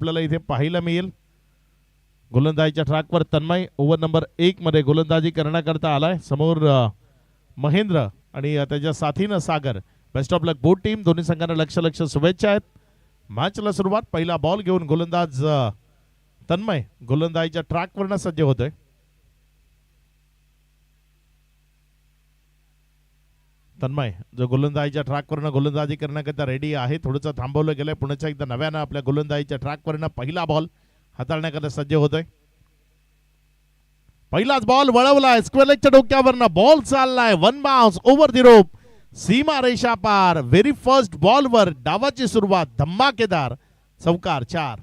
आपल्याला इथे पाहायला मिळेल. गोलंदाजीच्या ट्रॅकवर तन्मय ओव्हर नंबर 1 मध्ये गोलंदाजी करण्याकरता आलाय. समोर महेंद्र आणि त्याच्या साथीनं Sagar. Best of luck both team. दोन्ही संघांना लक्ष शुभेच्छा आहेत. मॅचला सुरुवात. पहिला बॉल घेऊन गोलंदाज तन्मय गोलंदाजीच्या ट्रॅकवरनं सज्ज होतोय. तन्मय जो गोलंदाजीच्या ट्रॅकवरनं गोलंदाजी करण्याकरता रेडी आहे. थोडंसं थांबवलं गेलंय. पुन्हा एकदा नव्यानं आपल्या गोलंदाजीच्या ट्रॅकवरनं पहिला बॉल हाताळण्याकरता सज्ज होतोय. पहिलाच बॉल वळवलाय स्क्वेअर लेगच्या डोक्यावरनं. बॉल चाललाय one bounce over the rope. सीमा रेषा पार. व्हेरी फर्स्ट बॉलवर डावाची सुरुवात धमाकेदार. चौकार 4.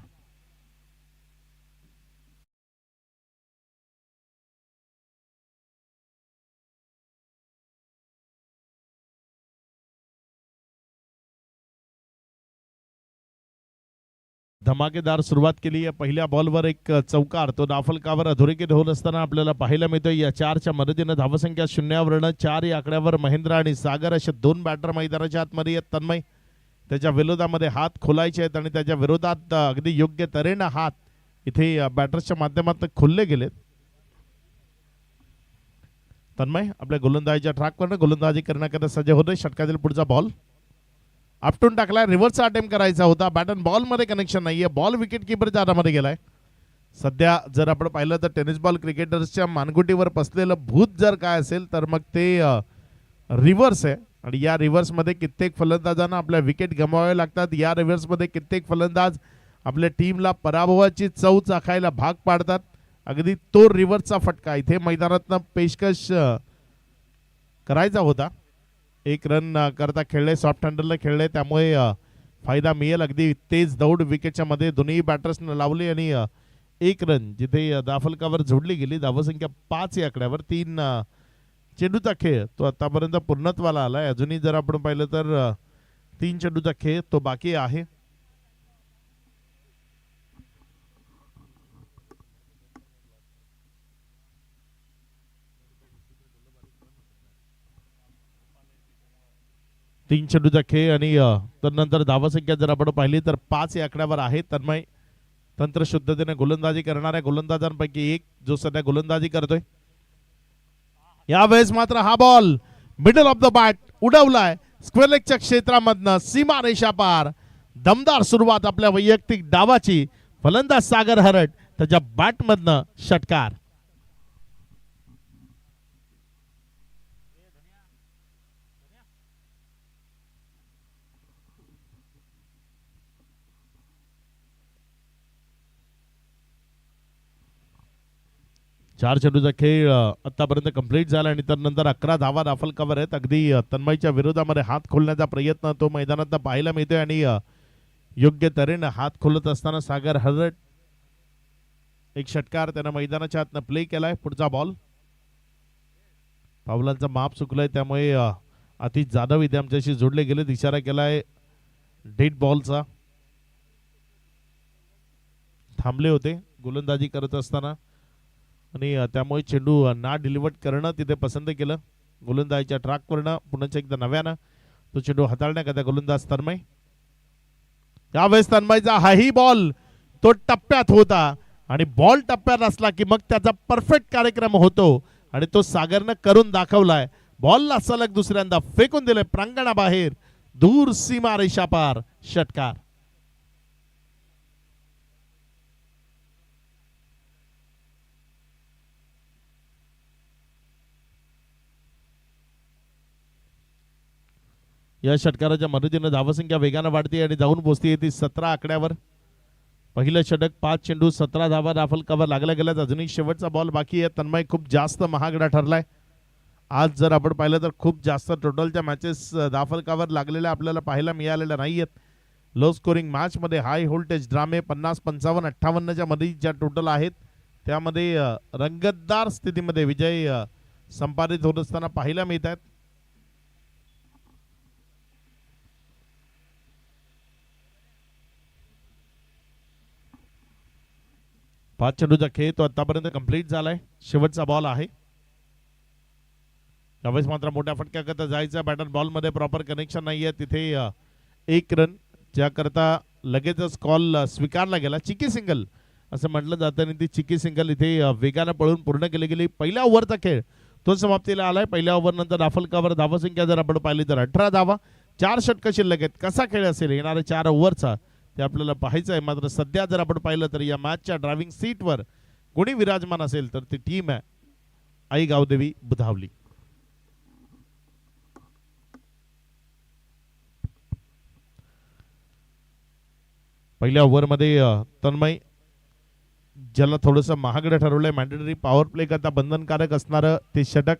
धमाकेदार सुरुवात केली आहे. पहिल्या बॉलवर एक चौकार. तो धावफलकावर अधोरेखित होत असताना आपल्याला पाहायला मिळतोय. या 4च्या मदतीनं धावसंख्या 0 4 या आकड्यावर महेंद्र आणि सागर असे 2 बॅटर मैदानाच्या आतमध्ये आहेत. तन्मय त्याच्या विरोधामध्ये हात खोलायचे आहेत आणि त्याच्या विरोधात अगदी योग्य तऱ्हेनं हात इथे बॅटर्सच्या माध्यमातून खोलले गेलेत. तन्मय आपल्या गोलंदाजीच्या ट्रॅकवरनं गोलंदाजी करण्याकरता सज्ज होतोय. षटकातील पुढचा बॉल आपटून टाकलाय. रिव्हर्सचा अटेम्प्ट करायचा होता. बॅट अँड बॉल मध्ये कनेक्शन नाहीये. बॉल विकेट किपरच्या हातामध्ये गेलाय. सध्या जर आपण पाहिलं तर टेनिस बॉल क्रिकेटर्सच्या मानगुटीवर बसलेलं भूत जर काय असेल तर मग ते रिव्हर्स आहे. आणि या रिव्हर्स मध्ये कित्येक फलंदाजांना आपल्या विकेट गमवावे लागतात. या रिव्हर्स मध्ये कित्येक फलंदाज आपल्या टीमला पराभवाची चव चाखायला भाग पाडतात. अगदी तो रिव्हर्सचा फटका इथे मैदानातनं पेशकश करायचा होता. 1 रन करता खेळले. सॉफ्ट हँडलला खेळले त्यामुळे फायदा मिळेल. अगदी तेज दौड विकेटच्या मध्ये दोन्ही बॅटर्सनं लावली आणि 1 रन जिथे धावफलकावर जोडली गेली. धावसंख्या 5 या आकड्यावर. 3 चेंडूचा खेळ तो आतापर्यंत पूर्णत्वाला आलाय. अजूनही जर आपण पाहिलं तर 3 चेंडूचा खेळ तो बाकी आहे. तीन चेंडूचा खेळ आणि त्यानंतर धावसंख्या जर आपण पाहिली तर 5 या आकड्यावर आहे. तन्मय तंत्रशुद्धतेने गोलंदाजी करणाऱ्या गोलंदाजांपैकी एक जो सध्या गोलंदाजी करतोय. यावेळेस मात्र हा ball middle of the bat उडवलाय स्क्वेअर लेगच्या क्षेत्रामधनं सीमा रेषा पार. दमदार सुरुवात आपल्या वैयक्तिक डावाची. फलंदाज सागर हरट त्याच्या बॅटमधनं षटकार. चार चेंडूचा खेळ आतापर्यंत कंप्लीट झाला आणि त्यानंतर 11 धावा धावफलकावर आहेत. अगदी तन्मयच्या विरोधामध्ये हात खोलण्याचा प्रयत्न तो मैदानात पाहायला मिळतोय आणि योग्य तऱ्हेनं हात खोलत असताना सागर हरट एक षटकार त्यानं मैदानाच्या आतनं प्ले केलाय. पुढचा बॉल. पावलांचा माप चुकलाय त्यामुळे आतिश जाधव इथे आमच्याशी जोडले गेले. इशारा केलाय डेड बॉलचा. थांबले होते गोलंदाजी करत असताना आणि त्यामुळे चेंडू ना डिलिव्हर करणं तिथे पसंत केलं. गोलंदाजीच्या ट्रॅकवरनं पुन्हा एकदा नव्यानं तो चेंडू हाताळण्याकरता गोलंदाज तन्मय. यावेळेस तन्मयचा हाही बॉल तो टप्प्यात होता आणि बॉल टप्प्यात असला की मग त्याचा परफेक्ट कार्यक्रम होतो आणि तो सागरनं करून दाखवलाय. बॉलला सलग दुसऱ्यांदा फेकून दिले प्रांगणाबाहेर. दूर सीमा रेषा पार. षटकार. या षटकाराच्या मदतीने धावसंख्या वेगाने वाढते आणि जाऊन पोहोचते ती 17 आकड्यावर. पहिलं षटक 5 चेंडू 17 धावा धावफलकावर लागल्या गेल्यात. अजूनही शेवटचा बॉल बाकी आहे. तन्मय खूप जास्त महागडा ठरलाय. आज जर आपण पाहिलं तर खूप जास्त टोटलच्या मॅचेस धावफलकावर लागलेल्या आपल्याला पाहायला मिळालेल्या नाहीयेत. लो स्कोरिंग मॅच मध्ये हाय व्होल्टेज ड्रामे 50 55 58च्या मध्ये ज्या टोटल आहेत त्यामध्ये रंगतदार स्थितीमध्ये विजय संपादित होत असताना पाहायला मिळत आहेत. 5 चेंडूचा खेळ तो आतापर्यंत कंप्लीट झालाय. शेवटचा बॉल आहे. त्यावेळेस मात्र मोठ्या फटक्याकरता जायचं. बॅटर बॉल मध्ये प्रॉपर कनेक्शन नाहीये. तिथे 1 रन ज्याकरता लगेचच कॉल स्वीकारला गेला. चिकी सिंगल असं म्हटलं जातं आणि ती चिकी सिंगल इथे वेगानं पळून पूर्ण केली गेली. पहिल्या ओव्हरचा खेळ तो समाप्तीला आलाय. पहिल्या ओव्हरनंतर राफलकावर धावसंख्या जर आपण पाहिली तर 18 धावा, 4 षटकं शिल्लक आहेत. कसा खेळ असेल येणाऱ्या 4 ओव्हरचा ते आपल्याला पाहायचं आहे. मात्र सध्या जर आपण पाहिलं तर या मॅचच्या ड्रायव्हिंग सीटवर कोणी विराजमान असेल तर ती टीम आहे आई गावदेवी बुधावली. पहिल्या ओव्हरमध्ये तन्मय ज्याला थोडंसं महागडं ठरवलंय मॅन्डेटरी पॉवर प्ले करता बंधनकारक असणारं ते षटक.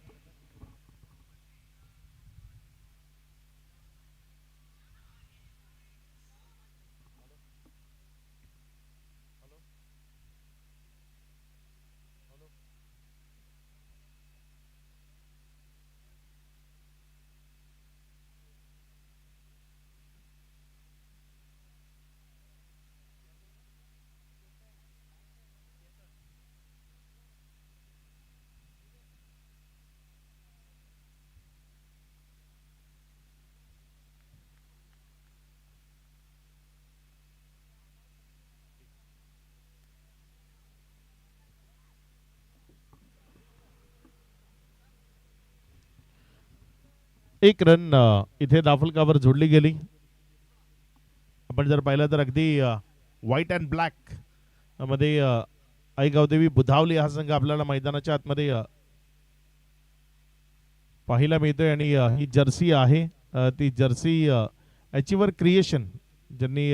एक रन इथे राफलकावर जोडली गेली. आपण जर पाहिलं तर अगदी व्हाईट अँड ब्लॅक मध्ये आई गावदेवी बुधावली हा संघ आपल्याला मैदानाच्या आतमध्ये पाहायला मिळतोय आणि ही जर्सी आहे ती जर्सी अचिव्हर क्रिएशन ज्यांनी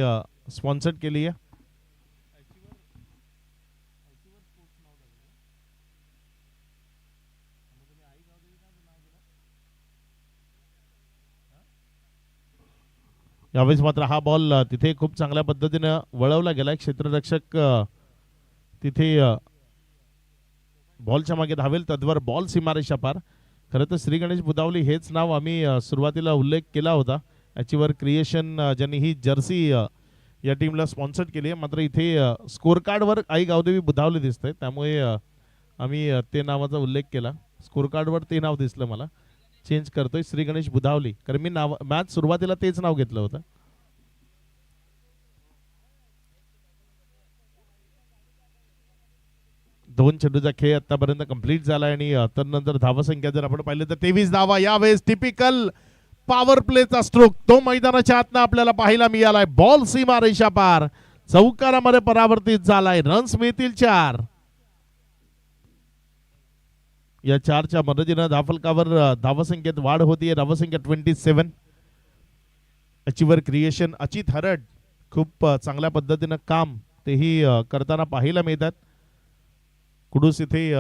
स्पॉन्सर्ड केली आहे. यावेळेस मात्र हा बॉल तिथे खूप चांगल्या पद्धतीने वळवला गेलाय. क्षेत्ररक्षक तिथे बॉलच्या मागे धावेल तद्वर बॉल सीमारेषा पार. खरं तर श्री गणेश बुधावली हेच नाव आम्ही सुरुवातीला उल्लेख केला होता. अचिव्हर क्रिएशन ज्यांनी ही जर्सी या टीमला स्पॉन्सर्ड केली आहे. मात्र इथे स्कोर कार्डवर आई गावदेवी बुधावली दिसतंय त्यामुळे आम्ही ते नावाचा उल्लेख केला. स्कोर कार्डवर ते नाव दिसलं मला. चेंज करतोय श्री गणेश बुधावली कारण मी नाव मॅच सुरुवातीला तेच नाव घेतलं होतं. दोन चेंडूचा खेळ आतापर्यंत कंप्लीट झाला आणि तदनंतर धावसंख्या जर आपण पाहिलं तर 23 धावा. यावेळेस टिपिकल पॉवर प्लेचा स्ट्रोक तो मैदानाच्या आतनं आपल्याला पाहायला मिळालाय. बॉल सीमा रेषा पार चौकारामध्ये परावर्तित झालाय. रन्स मिळतील 4. या 4च्या मदतीनं धावफलकावर धावसंख्येत वाढ होतीये. धावसंख्या 27. अचिव्हर क्रिएशन अचित हरड खूप चांगल्या पद्धतीनं काम तेही करताना पाहायला मिळतात. कुडूस इथे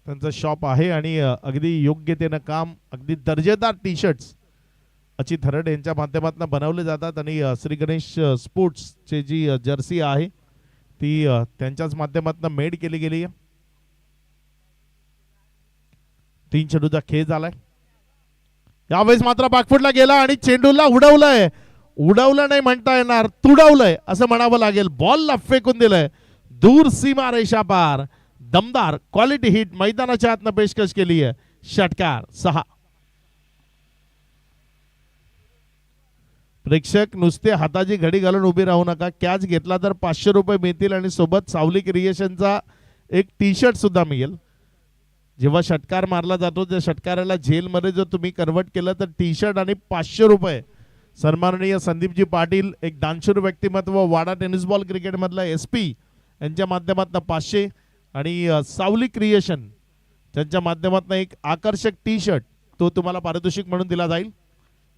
त्यांचं शॉप आहे आणि अगदी योग्यतेनं काम अगदी दर्जेदार टी शर्ट्स अचित हरड यांच्या माध्यमातून बनवले जातात आणि श्री गणेश स्पोर्ट्सची जी जर्सी आहे ती त्यांच्याच माध्यमातून मेड केली गेली आहे. 3 चेंडूचा खेळ झालाय. यावेळेस मात्र बॅकफुटला गेला आणि चेंडूला उडवलंय. उडवलं नाही म्हणता येणार तुडवलंय असं म्हणावं लागेल. बॉलला फेकून दिलंय दूर सीमा रेषा पार. दमदार क्वालिटी हिट मैदानाच्या आतनं पेशकश केली आहे. षटकार 6. प्रेक्षक नुसते हाताची घडी घालून उभी राहू नका. कॅच घेतला तर 500 रुपये मिळतील आणि सोबत सावली क्रिएशनचा एक टी शर्ट सुद्धा मिळेल. जेव्हा षटकार मारला जातो त्या षटकाराला जेलमध्ये जर तुम्ही कन्वर्ट केलं तर टी शर्ट आणि 500 रुपये. सन्माननीय संदीपजी पाटील एक दानशूर व्यक्तिमत्व वाडा टेनिस बॉल क्रिकेट मधला SP यांच्या माध्यमातून 500 आणि सावली क्रिएशन त्यांच्या माध्यमातून एक आकर्षक टी शर्ट तो तुम्हाला पारितोषिक म्हणून दिला जाईल.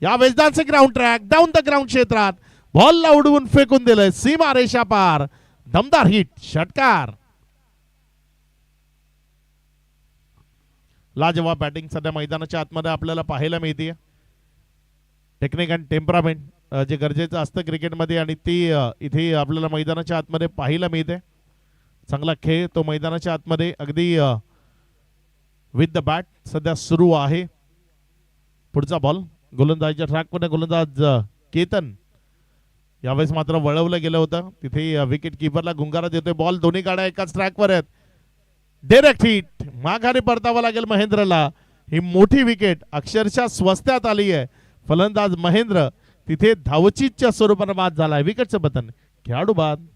या वेजदानचे ground track down the ground क्षेत्रात बॉलला उडवून फेकून दिलंय सीमा रेषा पार. दमदार हिट षटकार. लाजवाब बॅटिंग सध्या मैदानाच्या आतमध्ये आपल्याला पाहायला मिळते. टेक्निक अँड टेम्परामेंट जे गरजेचं असतं क्रिकेटमध्ये आणि ती इथे आपल्याला मैदानाच्या आतमध्ये पाहायला मिळते. चांगला खेळ तो मैदानाच्या आतमध्ये अगदी विथ द बॅट सध्या सुरू आहे. पुढचा बॉल गोलंदाजीच्या ट्रॅकमध्ये गोलंदाज केतन. यावेळेस मात्र वळवलं गेलं होतं तिथे विकेट किपरला गुंगारा देतोय. बॉल दोन्ही गाड्या एकाच ट्रॅकवर आहेत. डायरेक्ट हिट माघारी परतावं लागेल महेंद्रला. ही मोठी विकेट अक्षरशः स्वस्त्यात आली आहे. फलंदाज महेंद्र तिथे धावचीतच्या स्वरूपाने बाद झालाय. विकेटचं पतन खेळाडू बाद.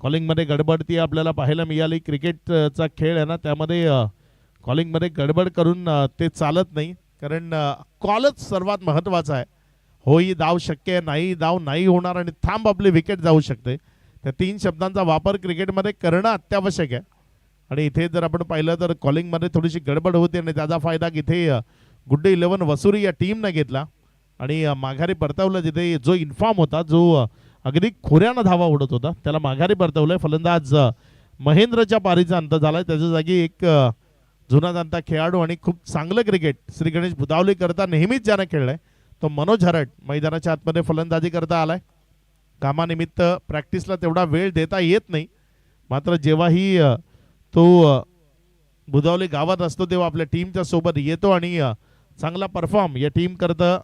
कॉलिंग मध्ये गडबड ती आपल्याला पाहायला मिळाली. क्रिकेटचा खेळ आहे ना, त्यामध्ये कॉलिंग मध्ये गडबड करून ते चालत नाही, कारण कॉलच सर्वात महत्वाचा आहे. होई धाव शक्य आहे, नाही धाव नाही होणार आणि थांब आपली विकेट जाऊ शकते. त्या तीन शब्दांचा वापर क्रिकेटमध्ये करणं अत्यावश्यक आहे. आणि इथे जर आपण पाहिलं तर कॉलिंगमध्ये थोडीशी गडबड होते आणि त्याचा फायदा इथे गुड 11 वसुरी या टीमने घेतला आणि माघारी परतवलं. जिथे जो इन्फॉर्म होता, जो अगदी खोऱ्यानं धावा उडत होता, त्याला माघारी परतवलंय. फलंदाज महेंद्रच्या पारीचा अंत झालाय. त्याच्या जागी एक जुना जाणता खेळाडू आणि खूप चांगलं क्रिकेट श्री गणेश बुधावली करता नेहमीच ज्यानं खेळलंय तो मनोज हरट मैदानाच्या आतमध्ये फलंदाजी करता आलाय. कामानिमित्त प्रॅक्टिसला तेवढा वेळ देता येत नाही, मात्र जेव्हाही तो बुधावली गावात असतो तेव्हा आपल्या टीमच्या सोबत येतो आणि चांगला परफॉर्म या टीम करता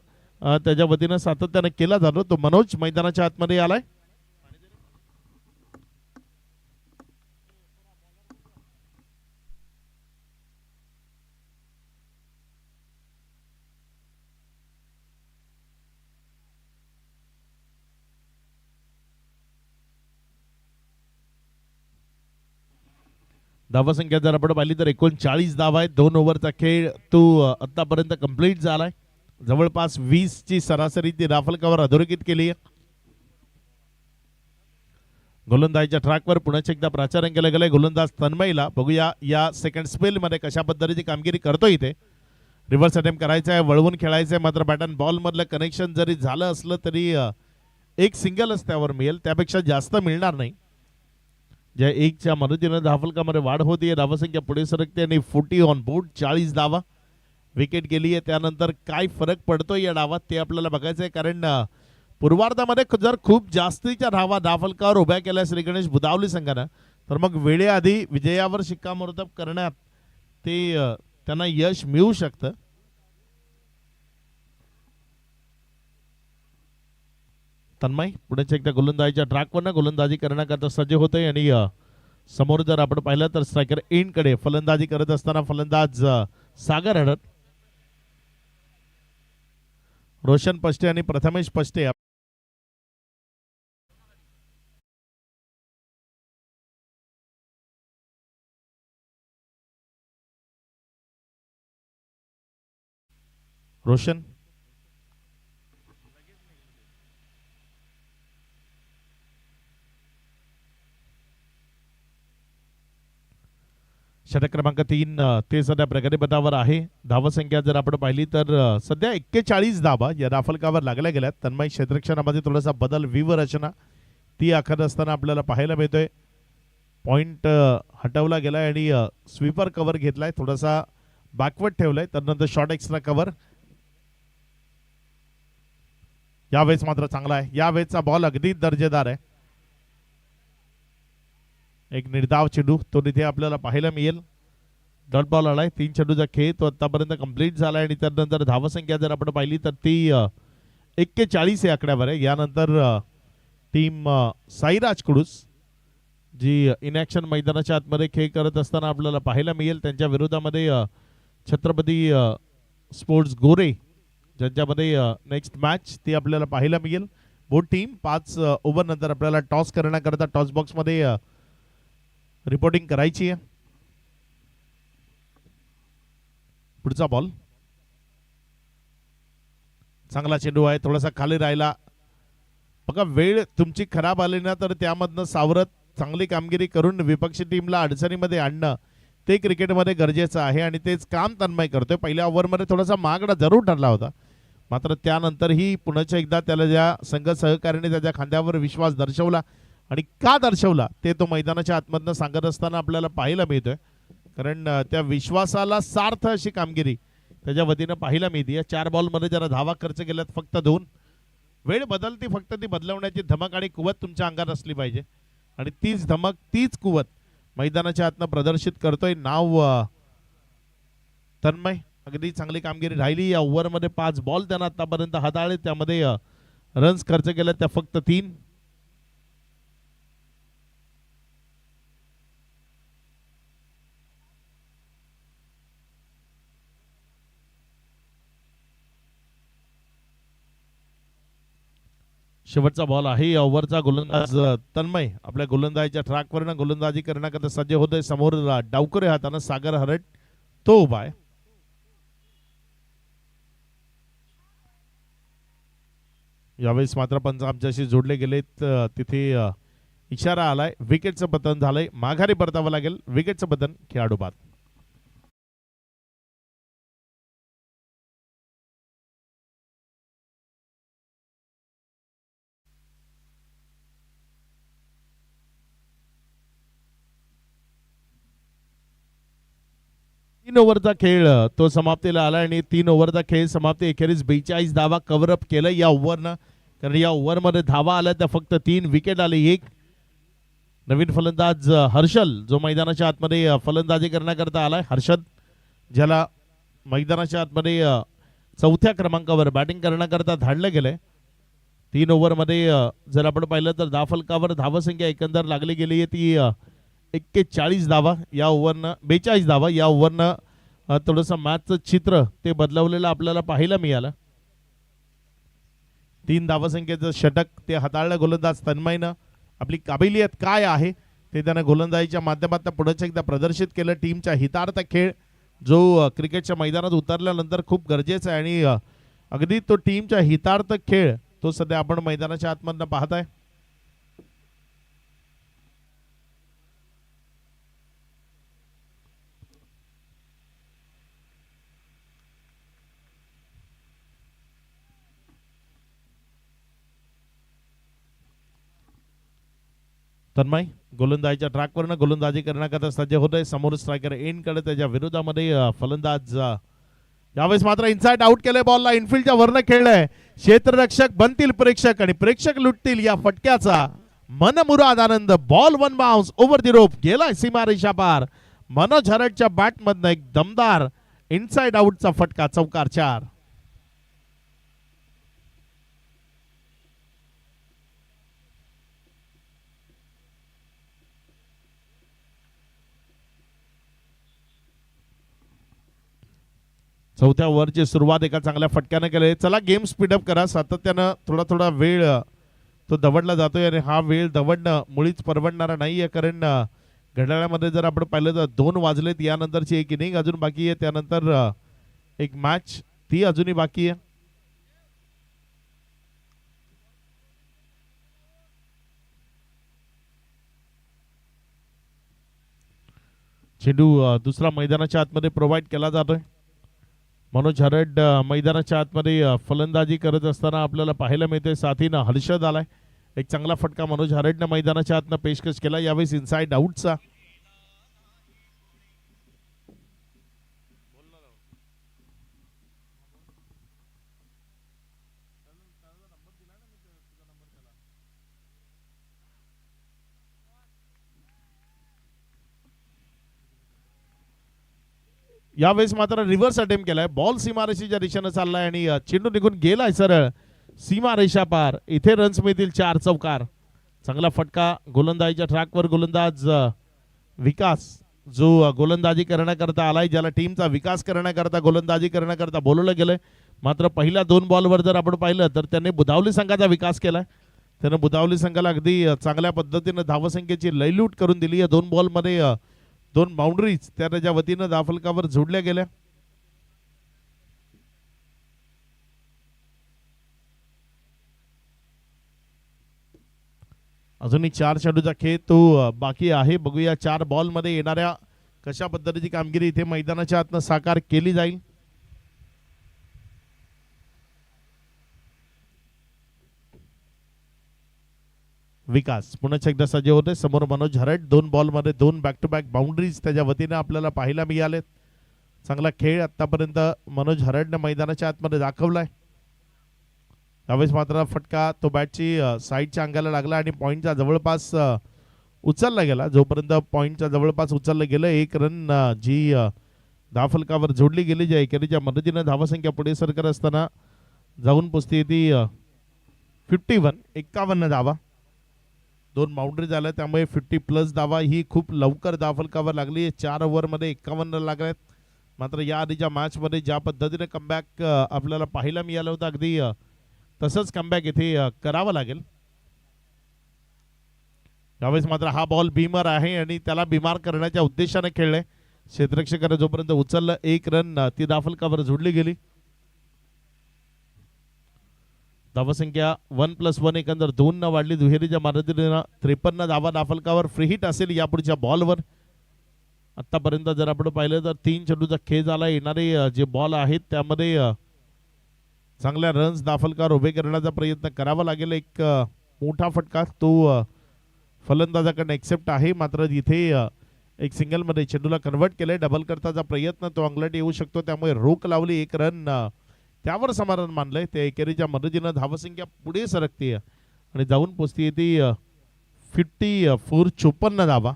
त्याच्या वतीनं सातत्याने केला जातो. तो मनोज मैदानाच्या आतमध्ये आलाय. धावसंख्या जर आपण पाहिली तर 39 धावा आहेत. 2 ओव्हरचा खेळ तो आतापर्यंत कंप्लीट झालाय. जवळपास 20 ची सरासरी ती राफलकावर अधोरेखित केली आहे. गोलंदाजीच्या ट्रॅकवर पुन्हा एकदा प्राचार्य केलं गेलंय. गोलंदाज तन्मयला बघूया या सेकंड स्पेल मध्ये कशा पद्धतीची कामगिरी करतोय. इथे रिव्हर्स अटेम्प्ट करायचा आहे, वळवून खेळायचं आहे, मात्र बॅट अँड बॉल मधलं कनेक्शन जरी झालं असलं तरी एक सिंगलच त्यावर मिळेल, त्यापेक्षा जास्त मिळणार नाही. ज्या एकच्या मदतीनं धावफलकामध्ये वाढ होती, धावसंख्या पुढे सरकते आणि 40 ऑन बोर्ड. 40 धावा विकेट गेली आहे. त्यानंतर काय फरक पडतोय या डावात ते आपल्याला बघायचं आहे, कारण पूर्वार्धामध्ये जर खूप जास्तीच्या धावा धावफलकावर उभ्या केल्या श्री गणेश बुधावली संघानं, तर मग वेळेआधी विजयावर शिक्कामोर्तब करण्यात ते त्यांना यश मिळू शकतं. तन्मय पुढे एकदा गोलंदाजीच्या ट्रॅकवर गोलंदाजी करण्याकरता सज्ज होते आणि समोर जर आपण पाहिलं तर स्ट्रायकर एंड कडे फलंदाजी करत असताना फलंदाज सागर हडत, रोशन पष्टे आणि प्रथमेश पष्टे. रोशन षटक क्रमांक 3 ते सध्या प्रगतीपथावर आहे. धावसंख्या जर आपण पाहिली तर सध्या 41 धावा या राफलकावर लागल्या गेल्यात. तन्मय क्षेत्ररक्षणामध्ये थोडासा बदल, विव रचना ती आखत असताना आपल्याला पाहायला मिळतोय. पॉइंट हटवला गेलाय आणि स्वीपर कव्हर घेतलाय, थोडासा बॅकवर्ड ठेवलाय, त्यानंतर शॉर्ट एक्स्ट्रा कव्हर. यावेळेस मात्र चांगला आहे. यावेळेसचा बॉल अगदी दर्जेदार आहे. एक निर्धाव चेंडू तो तिथे आपल्याला पाहायला मिळेल. डॉट बॉल आलाय. 3 चेंडूचा खेळ तो आतापर्यंत कंप्लीट झालाय आणि त्यानंतर धावसंख्या जर आपण पाहिली तर ती 41 या आकड्यावर आहे. यानंतर टीम साईराज कुडूस जी इनॅक्शन मैदानाच्या आतमध्ये खेळ करत असताना आपल्याला पाहायला मिळेल. त्यांच्या विरोधामध्ये छत्रपती स्पोर्ट्स गोरे ज्यांच्यामध्ये नेक्स्ट मॅच ती आपल्याला पाहायला मिळेल. बोथ टीम 5 ओव्हर नंतर आपल्याला टॉस करण्याकरता टॉस बॉक्स मध्ये रिपोर्टिंग करायची आहे. पुढचा बॉल चांगला चेंडू आहे, थोडासा खाली राहिला. बघा वेळ तुमची खराब आली ना तर त्यामधनं सावरत चांगली कामगिरी करून विपक्षी टीमला अडचणीमध्ये आणणं ते क्रिकेटमध्ये गरजेचं आहे आणि तेच काम तन्मय करतोय. पहिल्या ओव्हरमध्ये थोडासा महागडा जरूर ठरला होता, मात्र त्यानंतरही पुन्हा एकदा त्याला ज्या संघ सहकार्याने त्याच्या खांद्यावर विश्वास दर्शवला आणि का दर्शवला ते तो मैदानाच्या आतमधनं सांगत असताना आपल्याला पाहायला मिळतोय. कारण त्या विश्वासाला सार्थ अशी कामगिरी त्याच्या वतीनं पाहायला मिळते. 4 बॉलमध्ये जरा धावा खर्च केल्यात फक्त 2. वेळ बदलती, फक्त ती बदलवण्याची धमक आणि कुवत तुमच्या अंगात असली पाहिजे आणि तीच धमक तीच कुवत मैदानाच्या आतनं प्रदर्शित करतोय नाव तन्मय. अगदी चांगली कामगिरी राहिली. या ओव्हरमध्ये 5 बॉल त्यांना आतापर्यंत हाताळले, त्यामध्ये रन्स खर्च केले त्या फक्त 3. शेवटचा बॉल आहे या ओव्हरचा. गोलंदाज तन्मय आपल्या गोलंदाजीच्या ट्रॅकवरनं गोलंदाजी करण्याकरता सज्ज होतोय. समोर डावकरे हातानं सागर हरट तो उभा आहे. यावेळेस मात्र पंच आमच्याशी जोडले गेलेत. तिथे इशारा आलाय. विकेटचं पतन झालंय. माघारी परतावं लागेल. विकेटचं पतन खेळाडू बाद. तीन ओव्हरचा खेळ तो समाप्तीला आला आणि 3 ओव्हरचा खेळ समाप्ती. एखेरीस 42 धावा कव्हरअप केलं या ओव्हरनं. कारण या ओव्हरमध्ये धावा आल्या त्या फक्त 3 विकेट आले. एक नवीन फलंदाज हर्षल जो मैदानाच्या आतमध्ये फलंदाजी करण्याकरता आलाय. हर्षद ज्याला मैदानाच्या आतमध्ये 4थ्या क्रमांकावर बॅटिंग करण्याकरता धाडलं गेलंय. 3 ओव्हरमध्ये जर आपण पाहिलं तर धावफलकावर धावसंख्या एकंदर लागली गेली आहे ती 41 धावा या ओव्हरनं. 42 धावा या ओव्हरनं थोडंसं मॅचचं चित्र ते बदलवलेलं आपल्याला पाहायला मिळालं. 3 धावसंख्येचं षटक ते हाताळलं गोलंदाज तन्मयनं. आपली काबिलियत काय आहे ते त्यानं गोलंदाजीच्या माध्यमातून पुढे एकदा प्रदर्शित केलं. टीमच्या हितार्थ खेळ जो क्रिकेटच्या मैदानात उतरल्यानंतर खूप गरजेचा आहे आणि अगदी तो टीमच्या हितार्थ खेळ तो सध्या आपण मैदानाच्या आतमधनं पाहताय. तन्मय गोलंदाजीच्या ट्रॅकवरनं गोलंदाजी करण्याकरता सज्ज होतोय. समोर स्ट्रायकर एंडकडे त्याच्या विरोधामध्ये फलंदाज यावेळेस मात्र इनसाइड आउट केलंय. बॉलला इनफिल्डच्या वरनं खेळलंय. क्षेत्ररक्षक बनतील प्रेक्षक आणि प्रेक्षक लुटतील या फटक्याचा मनमुराद आनंद. बॉल 1 बाउन्स ओव्हर दी रोप गेलाय सीमारेषा पार. मनोज हरटच्या बॅटमधनं एक दमदार इनसाइड आउटचा फटका. चौकार 4. चौथ्या ओव्हरची सुरुवात एका चांगल्या फटक्यानं केली. चला गेम स्पीडअप करा. सातत्यानं थोडा थोडा वेळ तो दवडला जातोय आणि हा वेळ दवडणं मुळीच परवडणारा नाहीये. कारण घड्याळामध्ये जर आपण पाहिलं तर 2 वाजलेत. यानंतरची एक इनिंग अजून बाकी आहे. त्यानंतर एक मॅच ती अजूनही बाकी आहे. चेंडू दुसरा मैदानाच्या आतमध्ये प्रोव्हाइड केला जातोय. मनोज हरड मैदानाच्या आतमध्ये फलंदाजी करत असताना आपल्याला पाहायला मिळते. साथीनं हर्षद आलाय. एक चांगला फटका मनोज हरडनं मैदानाच्या आतनं पेशकश केला. यावेळेस इनसाइड आउटचा. यावेळेस मात्र रिव्हर्स अटेम्प्ट केलाय. बॉल सीमारेषेच्या दिशेनं चाललाय आणि चेंडू निघून गेलाय सरळ सीमारेषा पार. इथे रन्स मिळतील 4. चौकार. चांगला फटका गोलंदाजीच्या ट्रॅकवर गोलंदाज विकास जो गोलंदाजी करण्याकरता आलाय. ज्याला टीमचा विकास करण्याकरता गोलंदाजी करण्याकरता बोलवलं गेलंय. मात्र पहिल्या 2 बॉलवर जर आपण पाहिलं तर त्याने बुधावली संघाचा विकास केलाय. त्यानं बुधावली संघाला अगदी चांगल्या पद्धतीनं धावसंख्येची लयलूट करून दिली. 2 बॉलमध्ये 2 बाउंड्रीज त्याच्या वतीनं धावफलकावर जोडल्या गेल्या. अजूनही 4 चेंडूचा खेळ तो बाकी आहे. बघूया 4 बॉलमध्ये येणाऱ्या कशा पद्धतीची कामगिरी इथे मैदानाच्या आतनं साकार केली जाईल. विकास पुन्हा एकदा सज्ज होते. समोर मनोज हरट. 2 बॉलमध्ये 2 बॅक टू बॅक बाउंड्रीज त्याच्या वतीनं आपल्याला पाहायला मिळालेत. चांगला खेळ आतापर्यंत मनोज हरटने मैदानाच्या आतमध्ये दाखवलाय. त्यावेळेस मात्र फटका तो बॅटची साईडच्या अंगाला लागला आणि पॉईंटच्या जवळपास उचलला गेला. जोपर्यंत पॉईंटच्या जवळपास उचललं गेलं 1 रन जी धावफलकावर जोडली गेली. ज्या एकेरीच्या मदतीनं धावसंख्या पुढे सरकत असताना जाऊन पोचते ती 51 धावा. 2 बाउंड्री झाल्या त्यामुळे 50+ धावा ही खूप लवकर धावफलकावर लागली. 4 ओव्हरमध्ये 51 लागल्यात. मात्र या आधीच्या मॅचमध्ये ज्या पद्धतीने कमबॅक आपल्याला पाहायला मिळालं होतं अगदी तसंच कमबॅक इथे करावं लागेल. यावेळेस मात्र हा बॉल बीमर आहे आणि त्याला बीमार करण्याच्या उद्देशाने खेळले. क्षेत्ररक्षकाने जोपर्यंत उचललं 1 रन ती धावफलकावर जोडली गेली. धावसंख्या 1+1 एकंदर 2 न वाढली. दुहेरीच्या मदतीने 53 धावा धावफलकावर. फ्री हिट असेल यापुढच्या बॉलवर. आतापर्यंत जर आपण पाहिलं तर 3 चेंडूचा खेळ झाला. येणारे जे बॉल आहेत त्यामध्ये चांगल्या रन्स धावफलकावर उभे करण्याचा प्रयत्न करावा लागेल. एक मोठा फटका तो फलंदाजाकडे एक्सेप्ट आहे. मात्र इथे एक सिंगल मध्ये चेंडूला कन्वर्ट केलंय. डबल करताचा प्रयत्न तो अंगलट येऊ शकतो, त्यामुळे रोख लावली. 1 रन त्यावर समाधान मानलंय. त्या एकेरीच्या मदतीनं धावसंख्या पुढे सरकते आणि जाऊन पोचते ती 54 धावा.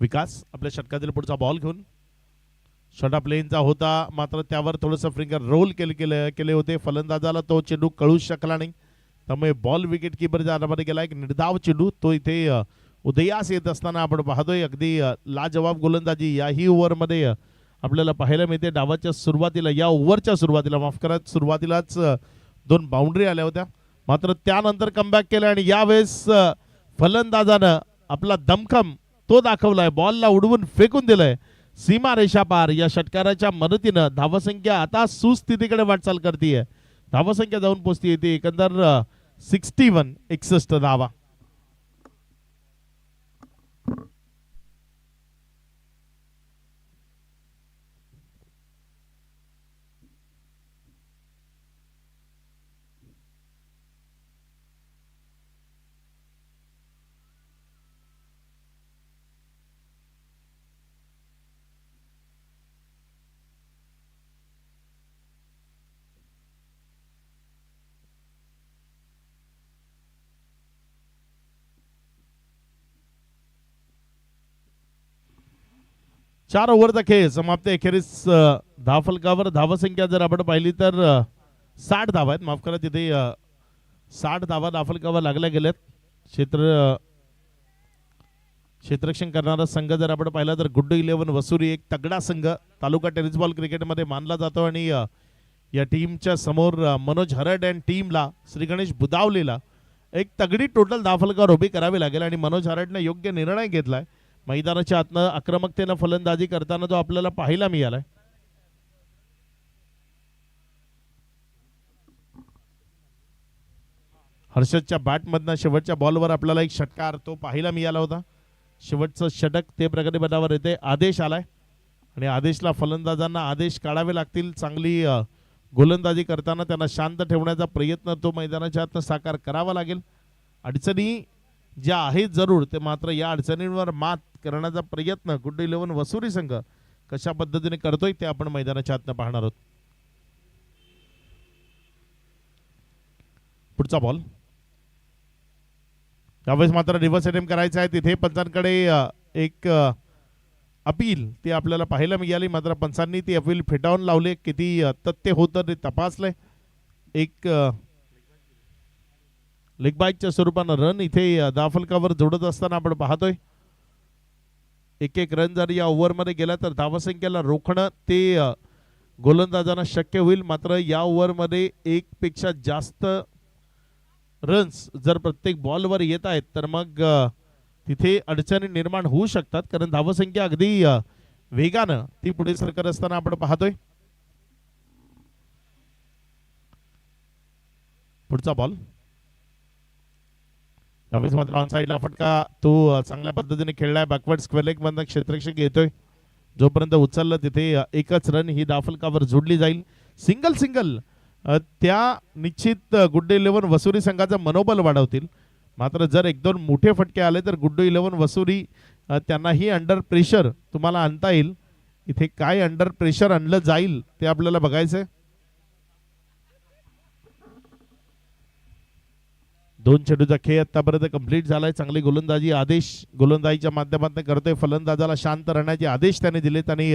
विकास आपल्या षटकातील पुढचा बॉल घेऊन. छोटा प्लेनचा होता, मात्र त्यावर थोडंसं फिंगर रोल केले होते. फलंदाजाला तो चेंडू कळू शकला नाही, त्यामुळे बॉल विकेट किपरच्या हातामध्ये गेला. एक निर्धाव चेंडू तो इथे उदयास येत असताना आपण पाहतोय. अगदी लाजवाब गोलंदाजी याही ओव्हरमध्ये आपल्याला पाहायला मिळते. डावाच्या सुरुवातीला, या ओव्हरच्या सुरुवातीला माफ करा, सुरुवातीलाच 2 बाउंड्री आल्या होत्या, मात्र त्यानंतर कमबॅक केलं आणि यावेळेस फलंदाजानं आपला दमखम तो दाखवलाय. बॉलला उडवून फेकून दिलंय सीमा रेषा पार. या षटकाराच्या मदतीनं धावसंख्या आता सुस्थितीकडे वाटचाल करते. धावसंख्या जाऊन पोहोचते ती एकंदर 61 धावा. चार ओव्हरचा खेळ समाप्त. अखेरीस धावफलकावर धावसंख्या जर आपण पाहिली तर 60 धावा आहेत. माफ करा, तिथे 60 धावा धावफलकावर लागल्या गेल्यात. क्षेत्ररक्षण करणारा संघ जर आपण पाहिला तर गुड्डू 11 वसुरी एक तगडा संघ तालुका टेनिस बॉल क्रिकेटमध्ये मानला जातो. आणि या टीमच्या समोर मनोज हरड अँड टीमला श्री गणेश बुदावलेला एक तगडी टोटल धावफलकावर उभी करावी लागेल. आणि मनोज हरडने योग्य निर्णय घेतलाय. मैदानाच्या आतनं आक्रमकतेनं फलंदाजी करताना जो आपल्याला पाहायला मिळालाय. हर्षदच्या बॅटमधनं शेवटच्या बॉलवर आपल्याला एक षटकार तो पाहायला मिळाला होता. शेवटचं षटक ते प्रगती पदावर येते. आदेश आलाय आणि आदेशला फलंदाजांना आदेश काढावे लागतील. चांगली गोलंदाजी करताना त्यांना शांत ठेवण्याचा प्रयत्न तो मैदानाच्या आतनं साकार करावा लागेल. अडचणी ज्या आहेत जरूर, ते मात्र या अडचणींवर मात करण्याचा प्रयत्न गुड्डू 11 वसुरी संघ कशा पद्धतीने करतोय ते आपण मैदानाच्या आतनं पाहणार आहोत. पुढचा बॉल यावेळेस मात्र रिव्हर्स अटेम्प्ट करायचा आहे. तिथे पंचांकडे एक अपील ती आपल्याला पाहायला मिळाली, मात्र पंचांनी ती अपील फेटाळून लावले. किती तथ्य होतं ते तपासलंय. एक लेग बाईकच्या स्वरूपानं रन इथे धावफलकावर जोडत असताना आपण पाहतोय. एक रन जर या ओव्हरमध्ये गेला तर धावसंख्येला रोखणं ते गोलंदाजांना शक्य होईल. मात्र या ओव्हरमध्ये 1 पेक्षा जास्त रन्स जर प्रत्येक बॉलवर येत आहेत तर मग तिथे अडचणी निर्माण होऊ शकतात, कारण धावसंख्या अगदी वेगानं ती पुढे सरकत असताना आपण पाहतोय. पुढचा बॉल यावेळेस मात्र ऑन साईडला फटका तो चांगल्या पद्धतीने खेळलाय. बॅकवर्ड स्क्वेअर लेग मधनं क्षेत्ररक्षक येतोय. जोपर्यंत उचललं तिथे 1च रन ही धावफलकावर जोडली जाईल. सिंगल त्या निश्चित गुड्डू 11 वसुरी संघाचं मनोबल वाढवतील. मात्र जर 1-2 मोठे फटके आले तर गुड्डू 11 वसुरी त्यांनाही अंडर प्रेशर तुम्हाला आणता येईल. इथे काय अंडर प्रेशर आणलं जाईल ते आपल्याला बघायचंय. 2 चेंडूचा खेळ आतापर्यंत कंप्लीट झालाय. चांगली गोलंदाजी आदेश गोलंदाजीच्या माध्यमातून करतोय. फलंदाजाला शांत राहण्याचे आदेश त्याने दिलेत. आणि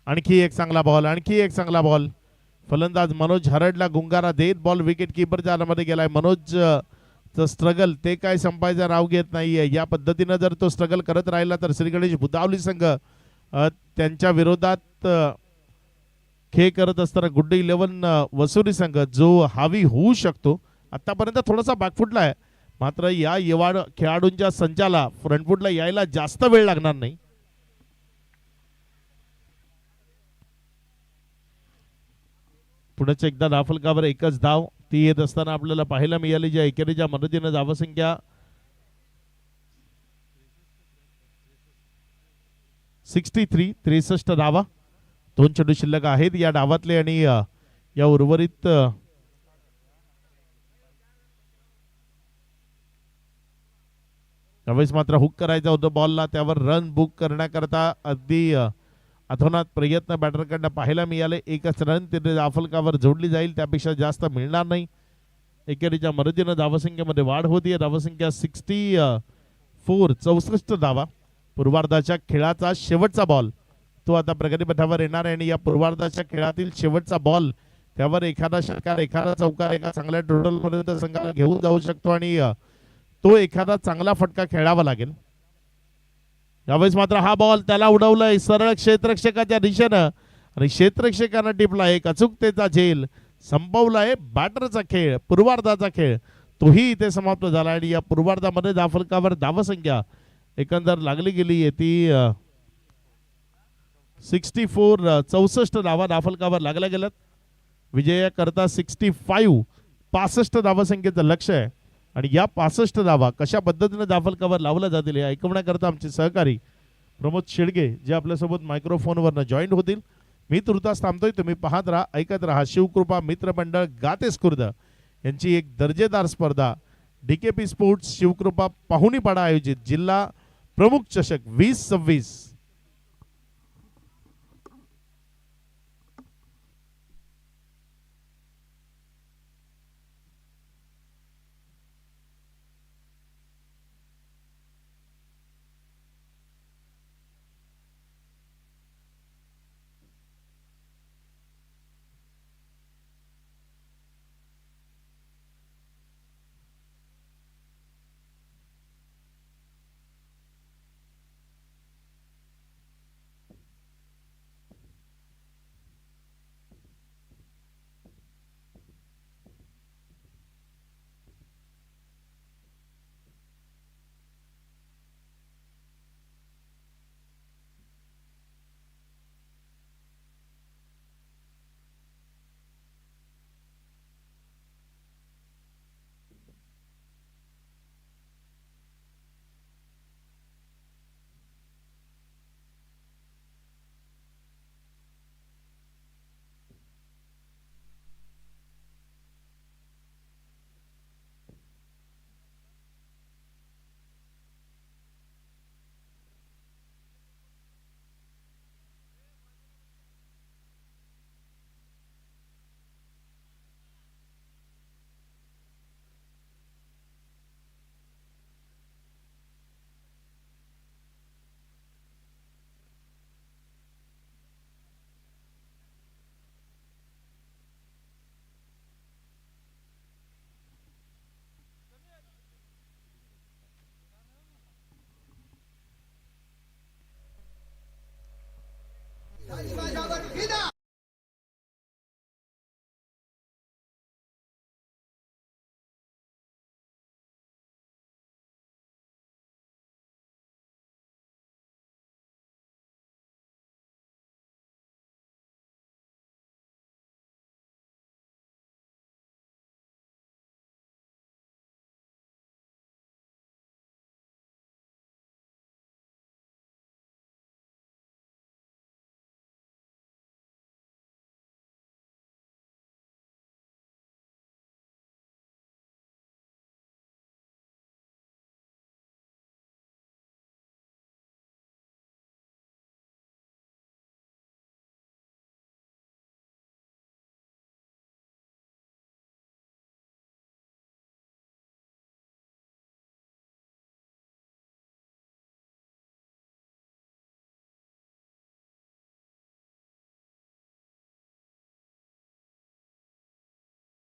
आणखी एक चांगला बॉल फलंदाज मनोज हरडला गुंगारा देत बॉल विकेट किपरच्या हातामध्ये गेलाय. मनोज स्ट्रगल ते काय संपायचं नाव घेत नाहीये. या पद्धतीनं जर तो स्ट्रगल करत राहिला तर श्री गणेश बुदावली संघ त्यांच्या विरोधात खेळ करत असताना गुड्डे 11 वसुली संघ जो हावी होऊ शकतो. आतापर्यंत थोडासा बॅकफुटला आहे, मात्र या युवा खेळाडूंच्या संचाला फ्रंटफुटला यायला जास्त वेळ लागणार नाही. पुण्याच्या एकदा धावफलकावर एकच धाव ती येत असताना आपल्याला पाहायला मिळाली. ज्या एकेरीच्या मदतीने धावसंख्या 63 धावा, 2 चेंडू शिल्लक आहेत या डावातले आणि या उर्वरित त्यावेळेस मात्र हुक करायचा होता बॉलला, त्यावर रन बुक करण्याकरता अगदी अथोनात प्रयत्न बॅटरकडनं पाहायला मिळाले. एकच रन तिथे धावफलकावर जोडली जाईल, त्यापेक्षा जास्त मिळणार नाही. एकेरीच्या मदतीनं धावसंख्येमध्ये वाढ होती. धावसंख्या 64 धावा. पूर्वार्धाच्या खेळाचा शेवटचा बॉल तो आता प्रगतीपथावर येणार आहे आणि या पूर्वार्धाच्या खेळातील शेवटचा बॉल त्यावर एखादा षटकार, एखादा चौकार एका चांगल्या टोटल पर्यंत संघाला घेऊन जाऊ शकतो आणि तो एखादा चांगला फटका खेळावा लागेल. यावेळेस मात्र हा बॉल त्याला उडवलाय सरळ क्षेत्ररक्षकाच्या दिशेनं आणि क्षेत्ररक्षकानं टिपला. एक अचूकतेचा झेल संपवलाय बॅटरचा खेळ, पूर्वार्धाचा खेळ तोही इथे समाप्त झाला आणि या पूर्वार्धामध्ये धावफलकावर धावसंख्या एकंदर लागली गेली आहे ती 64 धावा धावफलकावर लागल्या गेल्यात. विजयाकरता 65 धावसंख्येचं लक्ष आहे आणि या 65 धावा कशा पद्धतीने धावफलकावर लावल्या जातील हे ऐकवण्याकरता आमचे सहकारी प्रमोद शेडगे जे आपल्यासोबत मायक्रोफोनवरनं जॉईन होतील. मी तुर्तास थांबतोय. तुम्ही पाहत राहा, ऐकत राहा शिवकृपा मित्रमंडळ गातेस खुर्द यांची एक दर्जेदार स्पर्धा डीकेपी स्पोर्ट्स शिवकृपा पाहुणीपाडा आयोजित जिल्हा प्रमुख चषक 2026.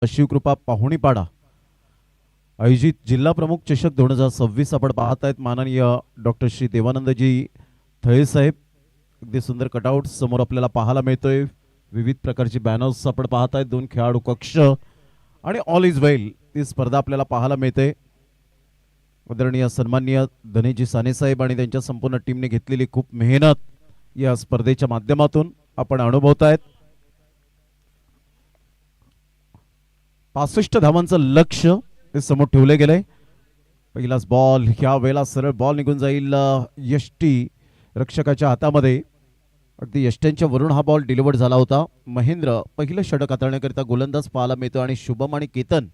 शिवकृपा पाहुणीपाडा आयोजित जिल्हा प्रमुख चषक 2026 आपण पाहत आहेत. माननीय डॉक्टर श्री देवानंदजी थळे साहेब, अगदी सुंदर कटआउट समोर आपल्याला पाहायला मिळतोय. विविध प्रकारची बॅनर्स आपण पाहत आहेत. 2 खेळाडू कक्ष आणि ऑल इज वेल ती स्पर्धा आपल्याला पाहायला मिळते. आदरणीय सन्माननीय धनेजी साने साहेब आणि त्यांच्या संपूर्ण टीमने घेतलेली खूप मेहनत या स्पर्धेच्या माध्यमातून आपण अनुभवतायत. 65 धावांचं लक्ष ते समोर ठेवले गेले. पहिलाच बॉल, ह्या वेळेला सरळ बॉल निघून जाईल यष्टी रक्षकाच्या हातामध्ये. अगदी यष्ट्यांच्या वरून हा बॉल डिलिव्हर्ड झाला होता. महेंद्र पहिलं षटक हाताळण्याकरिता गोलंदाज पाहायला मिळतो आणि शुभम आणि केतन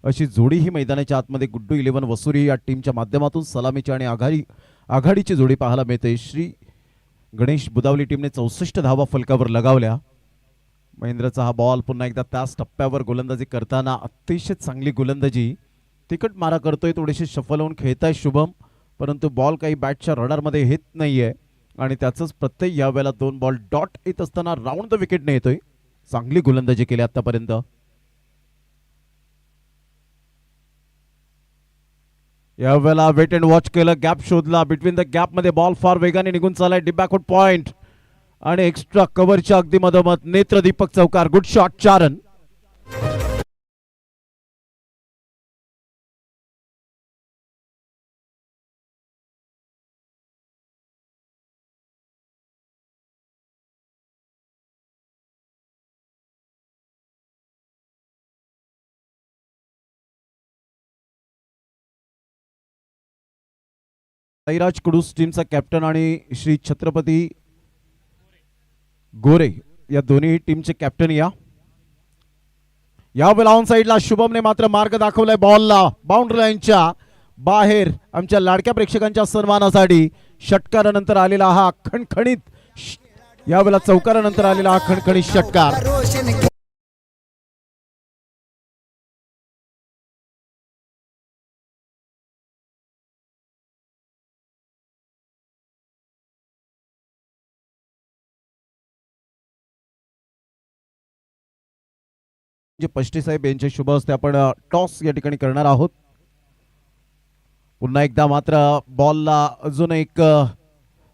अशी जोडी ही मैदानाच्या आतमध्ये गुड्डू 11 वसुरी या टीमच्या माध्यमातून सलामीची आणि आघाडीची जोडी पाहायला मिळते. श्री गणेश बुदावली टीमने 64 धावा फलकावर लगावल्या. महेंद्रचा हा बॉल पुन्हा एकदा त्याच टप्प्यावर गोलंदाजी करताना अतिशय चांगली गोलंदाजी, तिकट मारा करतोय. थोडेसे शफल होऊन खेळताय शुभम, परंतु बॉल काही बॅटच्या रडारमध्ये येत नाहीये आणि त्याचंच प्रत्यय यावेळेला 2 बॉल डॉट येत असताना राऊंड द विकेटने येतोय. चांगली गोलंदाजी केली आतापर्यंत. यावेळेला वेट अँड वॉच केलं, गॅप शोधला. बिटवीन द गॅप मध्ये बॉल फार वेगाने निघून चालाय. डीप बॅकवर्ड पॉइंट आणि एक्स्ट्रा कव्हरच्या अगदी मधोमध नेत्रदीपक चौकार. Good shot, 4 run. Sairaj Kudus टीमचा कॅप्टन आणि श्री छत्रपती गोरे या दोन्ही टीमचे कॅप्टन यावेळेला ऑन साईडला शुभमने मात्र मार्ग दाखवलाय. बॉलला बाउंड्री लाईनच्या बाहेर आमच्या लाडक्या प्रेक्षकांच्या सन्मानासाठी षटकारानंतर आलेला हा खणखणीत, यावेळेला चौकारानंतर आलेला हा खणखणीत षटकार. जे पष्टी साहेब यांचे शुभ हस्ते आपण टॉस या ठिकाणी करणार आहोत. पुन्हा एकदा मात्र बॉलला अजून एक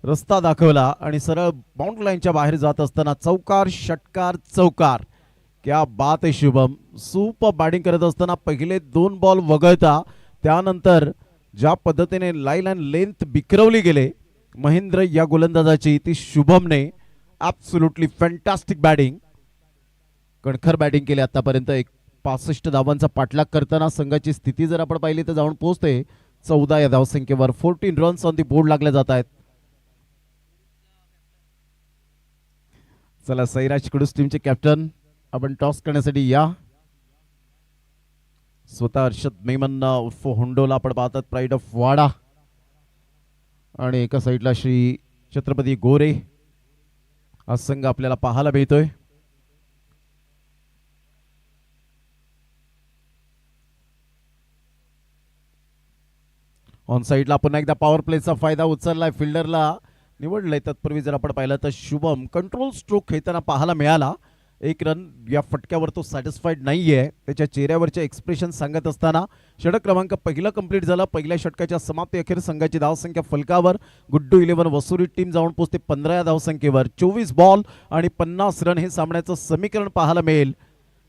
रस्ता दाखवला आणि सरळ बाउंड्री लाईनच्या बाहेर जात असताना चौकार, षटकार, चौकार. क्या बात आहे शुभम, सुपर बॅटिंग करत असताना पहिले 2 बॉल वगळता त्यानंतर ज्या पद्धतीने लाईन अँड लेंथ बिखरवली गेले महेंद्र या गोलंदाजाची, ती शुभमने ॲब्सोल्युटली फॅन्टास्टिक बॅटिंग, कणखर बॅटिंग केली आतापर्यंत. 65 धावांचा पाठलाग करताना संघाची स्थिती जर आपण पाहिली तर जाऊन पोहोचते 14 या धावसंख्येवर. 14 रन्स ऑन दी बोर्ड लागले जात आहेत. चला सैराज कुडूस टीमचे कॅप्टन आपण टॉस करण्यासाठी या. स्वतः हर्षद मेमन उर्फ हुंडोला आपण पाहतात, प्राईड ऑफ वाडा, आणि एका साईडला श्री छत्रपती गोरे हा संघ आपल्याला पाहायला मिळतोय. ऑन साईडला पुन्हा एकदा पॉवर प्लेचा फायदा उचललाय, फिल्डरला निवडलंय. तत्पूर्वी जर आपण पाहिलं तर शुभम कंट्रोल स्ट्रोक खेळताना पाहायला मिळाला. 1 रन या फटक्यावर तो सॅटिस्फाईड नाहीये. त्याच्या चेहऱ्यावरचे एक्सप्रेशन सांगत असताना षटक क्रमांक पहिला कंप्लीट झाला. पहिल्या षटकाच्या समाप्ती अखेर संघाची धावसंख्या फलकावर गुड्डू 11 वसुरी टीम जाऊन पोहोचते 15 या धावसंख्येवर. 24 बॉल आणि 50 रन हे सामन्याचं समीकरण पाहायला मिळेल.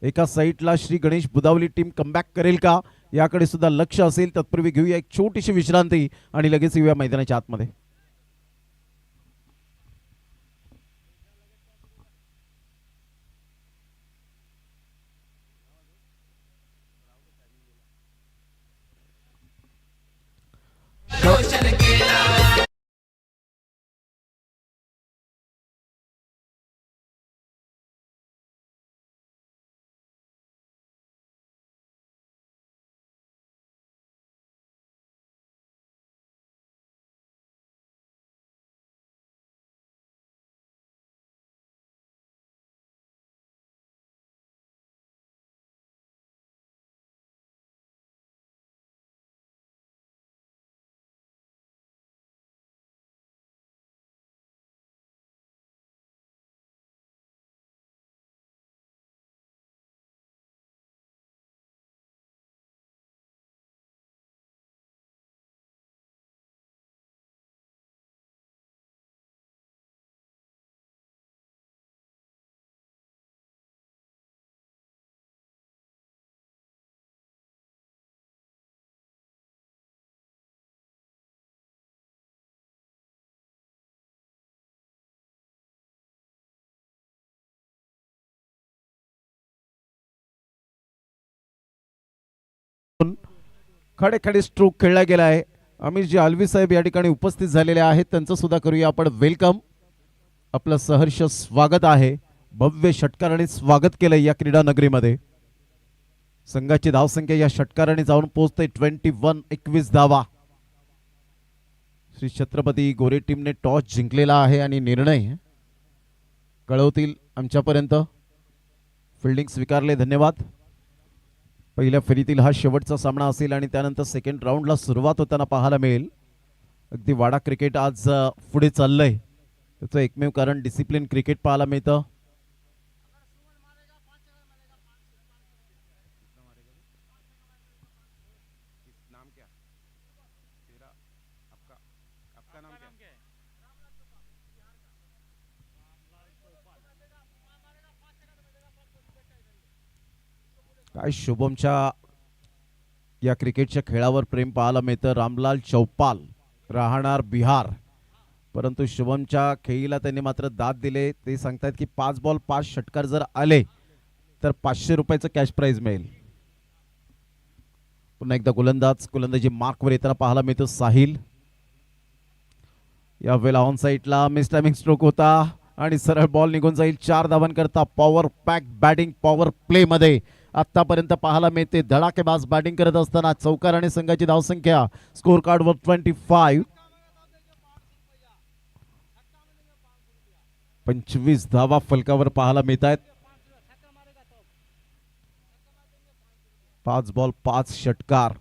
एका साईडला श्री गणेश बुदावली टीम कमबॅक करेल का याकडे सुद्धा लक्ष असेल. तत्पूर्वी घेऊया एक छोटीशी विश्रांती आणि लगेच येऊया मैदानाच्या आतमध्ये. खडे खडे स्ट्रोक खेळला गेला आहे. अमितजी अलवी साहेब या ठिकाणी उपस्थित झालेले आहेत, त्यांचं सुद्धा करूया आपण वेलकम. आपलं सहर्ष स्वागत आहे. भव्य षटकाराने स्वागत केलं या क्रीडा नगरीमध्ये. संघाची धावसंख्या या षटकाराने जाऊन पोहोचते 21 धावा. श्री छत्रपती गोरे टीमने टॉस जिंकलेला आहे आणि निर्णय कळवतील आमच्यापर्यंत. फिल्डिंग स्वीकारले, धन्यवाद. पहिल्या फेरीतील हा शेवटचा सामना असेल आणि त्यानंतर सेकंड राऊंडला सुरुवात होताना पाहायला मिळेल. अगदी वाडा क्रिकेट आज पुढे चाललंय, त्याचं एकमेव कारण डिसिप्लिन क्रिकेट पाहायला मिळतं. काय शुभमच्या या क्रिकेटच्या खेळावर प्रेम पाहायला मिळतं. रामलाल चौपाल राहणार बिहार, परंतु शुभमच्या खेळीला त्यांनी मात्र दाद दिले. ते सांगतात की 5 बॉल 5 षटकार जर आले तर 500 रुपयाचं कॅश प्राइज मिळेल. पुन्हा एकदा गोलंदाजी मार्कवर येताना पाहायला मिळतो साहिल. यावेळेला ऑन साईडला मिस टायमिंग स्ट्रोक होता आणि सरळ बॉल निघून जाईल. 4 धावांकरता power pack batting power play मध्ये आतापर्यंत पाहायला मिळते. धडाकेबाज बॅटिंग करत असताना चौकार आणि संघाची धावसंख्या स्कोर कार्डवर 25 धावा फलकावर पाहायला मिळत आहेत. 5 बॉल 5 षटकार.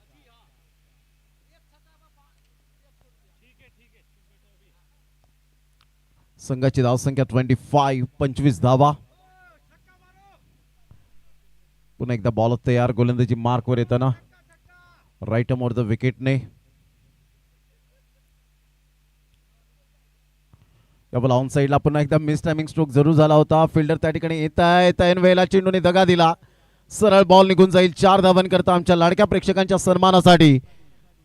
संघाची धावसंख्या 25 धावा. पुन्हा एकदा बॉल तयार. गोलंदाजी मार्कवर येताना राईट ऑन द विकेटने डबल ऑन साईडला पुन्हा एकदा मिस टायमिंग स्ट्रोक जरूर झाला होता. फिल्डर त्या ठिकाणी येत वेळेला चेंडूने दगा दिला. सरळ बॉल निघून जाईल. 4 धावांकरता आमच्या लाडक्या प्रेक्षकांच्या सन्मानासाठी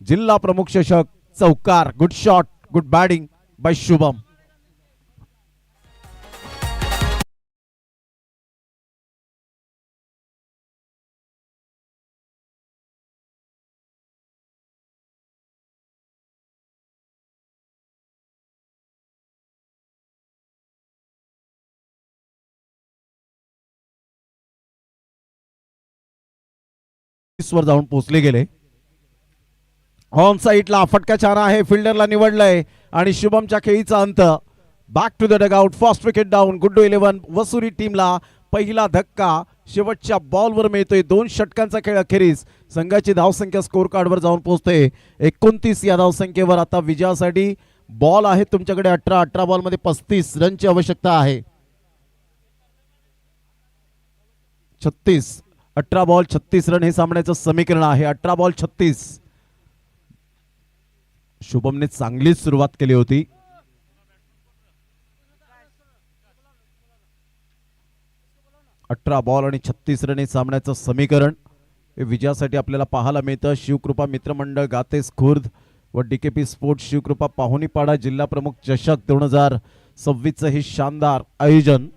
जिल्हा प्रमुख चषक चौकार. Good shot, good batting by Shubham. वर जाऊन पोहोचले गेले. ऑन साईडला फटका छान आहे, फिल्डरला निवडलंय आणि शुभमच्या खेळीचा अंत. Back to the dugout, first wicket down. Guddu 11 वसुरी टीमला पहिला धक्का शेवटच्या बॉलवर मिळतोय. 2 षटकांचा खेळ अखेरीस संघाची धावसंख्या स्कोर कार्डवर जाऊन पोहोचते 29 या धावसंख्येवर. आता विजयासाठी बॉल आहे तुमच्याकडे 18 बॉल मध्ये 35 रनची आवश्यकता आहे. 18 बॉल 36 रन हे सामन्याचं समीकरण आहे. 18 बॉल 36. शुभमने चांगली सुरुवात केली होती. अठरा बॉल आणि 36 रन हे सामन्याचं समीकरण हे विजयासाठी आपल्याला पाहायला मिळतं. शिवकृपा मित्रमंडळ गातेस खुर्द व डीकेपी स्पोर्ट्स शिवकृपा पाहुणीपाडा जिल्हा प्रमुख चषक 2026 हे शानदार आयोजन.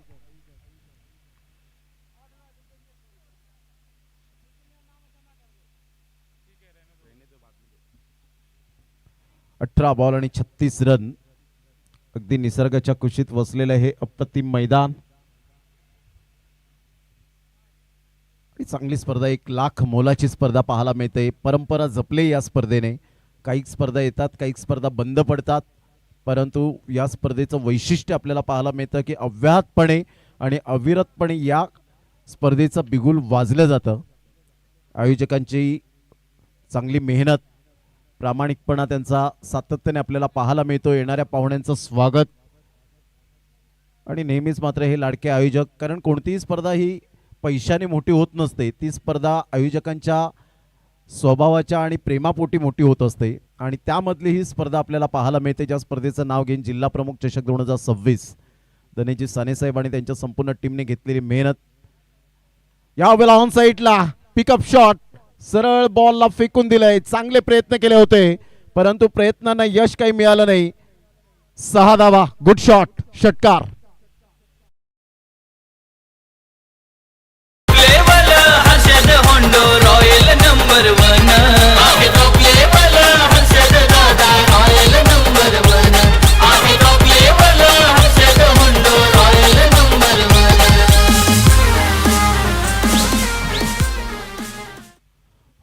अठरा बॉल आणि 36 रन. अगदी निसर्गाच्या कुशीत वसलेलं हे अप्रतिम मैदान. चांगली स्पर्धा, 1 लाख मोलाची स्पर्धा पाहायला मिळते. परंपरा जपले या स्पर्धेने. काही स्पर्धा येतात, काही स्पर्धा बंद पडतात, परंतु या स्पर्धेचं वैशिष्ट्य आपल्याला पाहायला मिळतं की अव्याहतपणे आणि अविरतपणे या स्पर्धेचं बिगुल वाजलं जातं. आयोजकांची चांगली मेहनत, प्रामाणिकपणा त्यांचा सातत्याने आपल्याला पाहायला मिळतो. येणाऱ्या पाहुण्यांचं स्वागत आणि नेहमीच मात्र हे लाडके आयोजक, कारण कोणतीही स्पर्धा ही पैशाने मोठी होत नसते. ती स्पर्धा आयोजकांच्या स्वभावाच्या आणि प्रेमापोटी मोठी होत असते आणि त्यामधली ही स्पर्धा आपल्याला पाहायला मिळते, ज्या स्पर्धेचं नाव घेऊन जिल्हा प्रमुख चषक 2026. धनेजी सानेसाहेब आणि त्यांच्या संपूर्ण टीमने घेतलेली मेहनत. यावेळेला ऑन साईडला पिकअप शॉट, सरळ बॉलला फेकून दिलंय. चांगले प्रयत्न केले होते परंतु प्रयत्नांना यश काही मिळालं नाही. 6 धावा, गुड शॉट, षटकार. रॉयल नंबर 1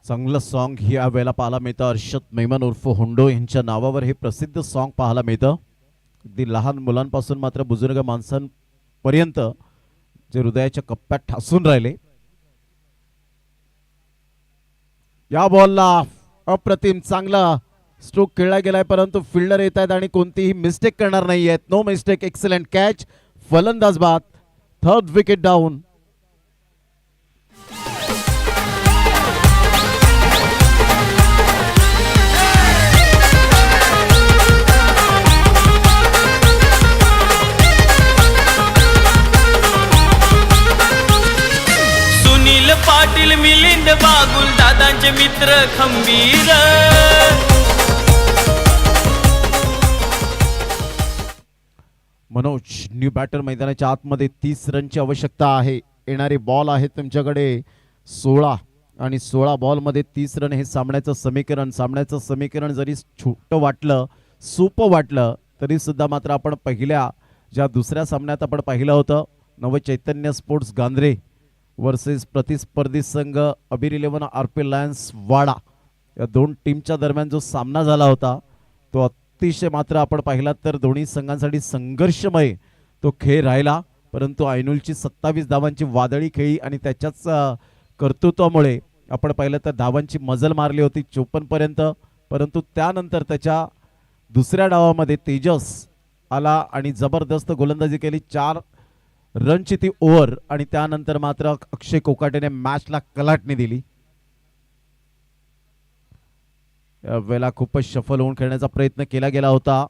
चांगलं सॉन्ग या वेळेला पाहायला मिळतं. अर्षद मेमन उर्फ होंडो यांच्या नावावर हे प्रसिद्ध सॉन्ग पाहायला मिळतं. अगदी लहान मुलांपासून मात्र बुजुर्ग माणसांपर्यंत जे हृदयाच्या कप्प्यात ठासून राहिले. या बॉलला अप्रतिम चांगला स्ट्रोक खेळला गेलाय, परंतु फिल्डर येत आहेत आणि कोणतीही मिस्टेक करणार नाही आहेत. नो मिस्टेक, एक्सलंट कॅच, फलंदाज बाद, third wicket down. Sunil Patil, Milind Bagul, दादांचे मित्र खंबीर. मनोज न्यू बॅटर मैदानाच्या आतमध्ये 30 रनची आवश्यकता आहे. येणारे बॉल आहेत तुमच्याकडे 16 आणि 16 बॉलमध्ये 30 रन हे सामन्याचं समीकरण जरी छोटं वाटलं, सोपं वाटलं, तरी सुद्धा मात्र आपण दुसऱ्या सामन्यात आपण पाहिलं होतं नवचैतन्य स्पोर्ट्स गांद्रे वर्सेस प्रतिस्पर्धी संघ अबीर 11 आरपी लायन्स वाडा या दोन टीमच्या दरम्यान जो सामना झाला होता तो अतिशय मात्र आपण पाहिला तर दोन्ही संघांसाठी संघर्षमय तो खेळ राहिला. परंतु ऐनुलची 27 धावांची वादळी खेळी आणि त्याच्याच कर्तृत्वामुळे आपण पाहिलं तर धावांची मजल मारली होती 54 पर्यंत. परंतु त्यानंतर त्याच्या दुसऱ्या डावामध्ये तेजस आला आणि जबरदस्त गोलंदाजी केली. 4 रनची ती ओव्हर आणि त्यानंतर मात्र अक्षय कोकाटेने मॅचला कलाटणी दिली. वेळेला खूपच शफल होऊन खेळण्याचा प्रयत्न केला गेला होता.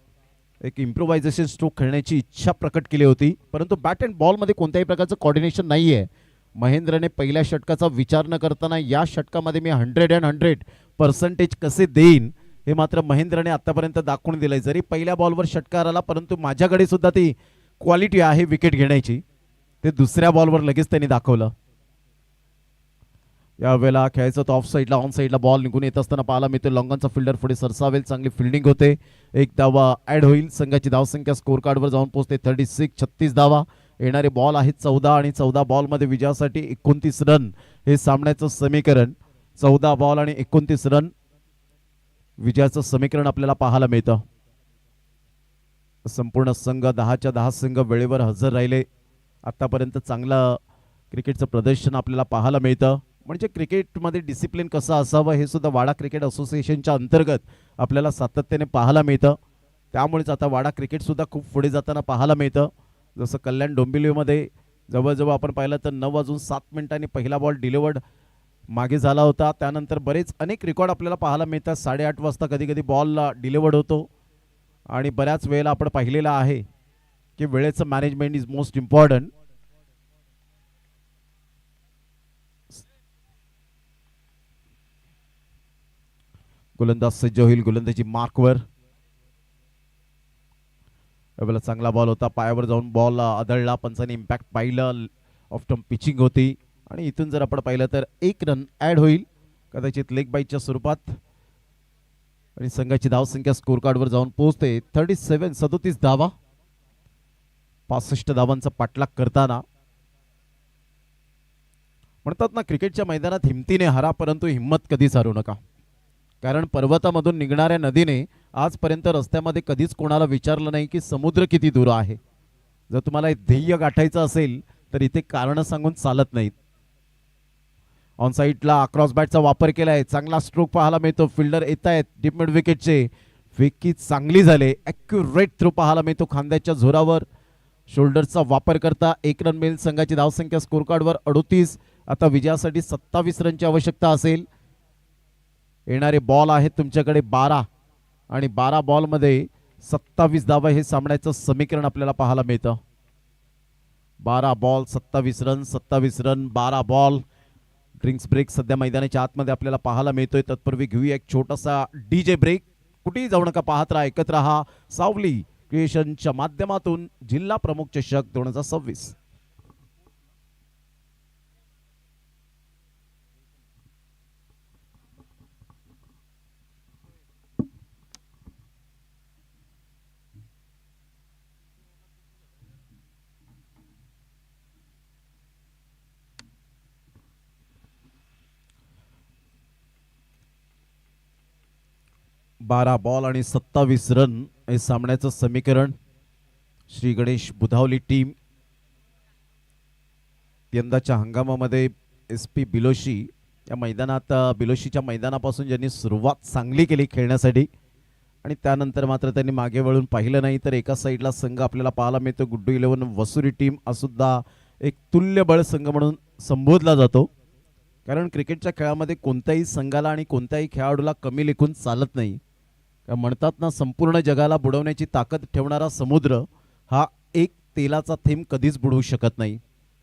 एक इम्प्रोव्हायझेशन स्ट्रोक खेळण्याची इच्छा प्रकट केली होती, परंतु बॅट अँड बॉलमध्ये कोणत्याही प्रकारचं कॉर्डिनेशन नाही आहे. महेंद्रने पहिल्या षटकाचा विचार न करताना या षटकामध्ये मी 100% कसे देईन हे मात्र महेंद्रने आतापर्यंत दाखवून दिलंय. जरी पहिल्या बॉलवर षटकार आला, परंतु माझ्याकडे सुद्धा ती क्वालिटी आहे विकेट घेण्याची, ते दुसऱ्या बॉलवर लगेच त्यांनी दाखवलं. यावेळेला खेळायचं तर ऑफ साईडला, ऑन साईडला बॉल निघून येत असताना पाहायला मिळतो लॉंगॉनचा फिल्डर पुढे सरसावेल. चांगली फिल्डिंग होते, एक धावा ऍड होईल. संघाची धावसंख्या स्कोर कार्डवर जाऊन पोहोचते 36 धावा. येणारे बॉल आहेत 14 आणि 14 बॉलमध्ये विजयासाठी 29 रन हे सामन्याचं समीकरण. 14 बॉल आणि 29 रन विजयाचं समीकरण आपल्याला पाहायला मिळतं. संपूर्ण संघ 10च्या 10 संघ वेळेवर हजर राहिले. आतापर्यंत चांगलं क्रिकेटचं प्रदर्शन आपल्याला पाहायला मिळतं. म्हणजे क्रिकेटमध्ये डिसिप्लिन कसं असावं हे सुद्धा वाडा क्रिकेट असोसिएशनच्या अंतर्गत आपल्याला सातत्याने पाहायला मिळतं. त्यामुळेच आता वाडा क्रिकेट सुद्धा खूप पुढे जाताना पाहायला मिळतं. जसं कल्याण डोंबिवलीमध्ये जवळजवळ आपण पाहिलं तर 9:07 पहिला बॉल डिलिव्हर्ड मागे झाला होता. त्यानंतर बरेच अनेक रेकॉर्ड आपल्याला पाहायला मिळतात. 8:30 वाजता कधी कधी बॉल डिलिव्हर्ड होतो आणि बऱ्याच वेळेला आपण पाहिलेलं आहे की वेळेचं मॅनेजमेंट इज मोस्ट इम्पॉर्टंट. गोलंदाज सज्ज होईल गोलंदाजी मार्कवर. चांगला बॉल होता, पायावर जाऊन बॉल आदळला, पंचाने इम्पॅक्ट पाहिलं, ऑफ टर्म पिचिंग होती आणि इथून जर आपण पाहिलं तर 1 रन ऍड होईल कदाचित लेग बाईटच्या स्वरूपात आणि संघाची धावसंख्या स्कोर कार्डवर जाऊन पोहोचते 37 धावा. 65 धावांचा पाठलाग करताना म्हणतात ना क्रिकेटच्या मैदानात हिमतीने हरा, परंतु हिम्मत कधीच हारू नका. कारण पर्वतामधून निघणाऱ्या नदीने आजपर्यंत रस्त्यामध्ये कधीच कोणाला विचारलं नाही की समुद्र किती दूर आहे. जर तुम्हाला ध्येय गाठायचं असेल तर इथे कारण सांगून चालत नाहीत. ऑन साईडला क्रॉस बॅटचा वापर केलाय, चांगला स्ट्रोक पाहायला मिळतो. फिल्डर येत आहेत डीप मिड विकेटचे, विकेट चांगली झाले, ॲक्युरेट थ्रो पाहायला मिळतो खांद्याच्या जोरावर. शोल्डरचा वापर करता 1 रन मिळेल. संघाची धावसंख्या स्कोर कार्डवर 38. आता विजयासाठी 27 रनची आवश्यकता असेल. येणारे बॉल आहेत तुमच्याकडे 12 आणि 12 बॉलमध्ये 27 धावा हे सामन्याचं समीकरण आपल्याला पाहायला मिळतं. 12 ball 27 run, 27 run 12 ball. Drinks break सध्या मैदानाच्या आतमध्ये आपल्याला पाहायला मिळतोय. तत्पूर्वी घेऊया एक छोटासा डीजे ब्रेक. कुठेही जाऊ नका, पाहत राहा, ऐकत राहा सावली क्रिएशनच्या माध्यमातून जिल्हा प्रमुख चषक 2026. 12 बॉल आणि 27 रन हे सामन्याचं समीकरण. श्री गणेश बुधावली टीम यंदाच्या हंगामामध्ये एस पी बिलोशी या मैदानात बिलोशीच्या मैदानापासून ज्यांनी सुरुवात चांगली केली खेळण्यासाठी आणि त्यानंतर मात्र त्यांनी मागे वळून पाहिलं नाही. तर एका साईडला संघ आपल्याला पाहायला मिळतो गुड्डू 11 वसुरी टीम हा सुद्धा एक तुल्यबळ संघ म्हणून संबोधला जातो. कारण क्रिकेटच्या खेळामध्ये कोणत्याही संघाला आणि कोणत्याही खेळाडूला कमी लेखून चालत नाही. म्हणतात ना, संपूर्ण जगाला बुडवण्याची ताकद ठेवणारा समुद्र हा एक तेलाचा थेंब कधीच बुडवू शकत नाही.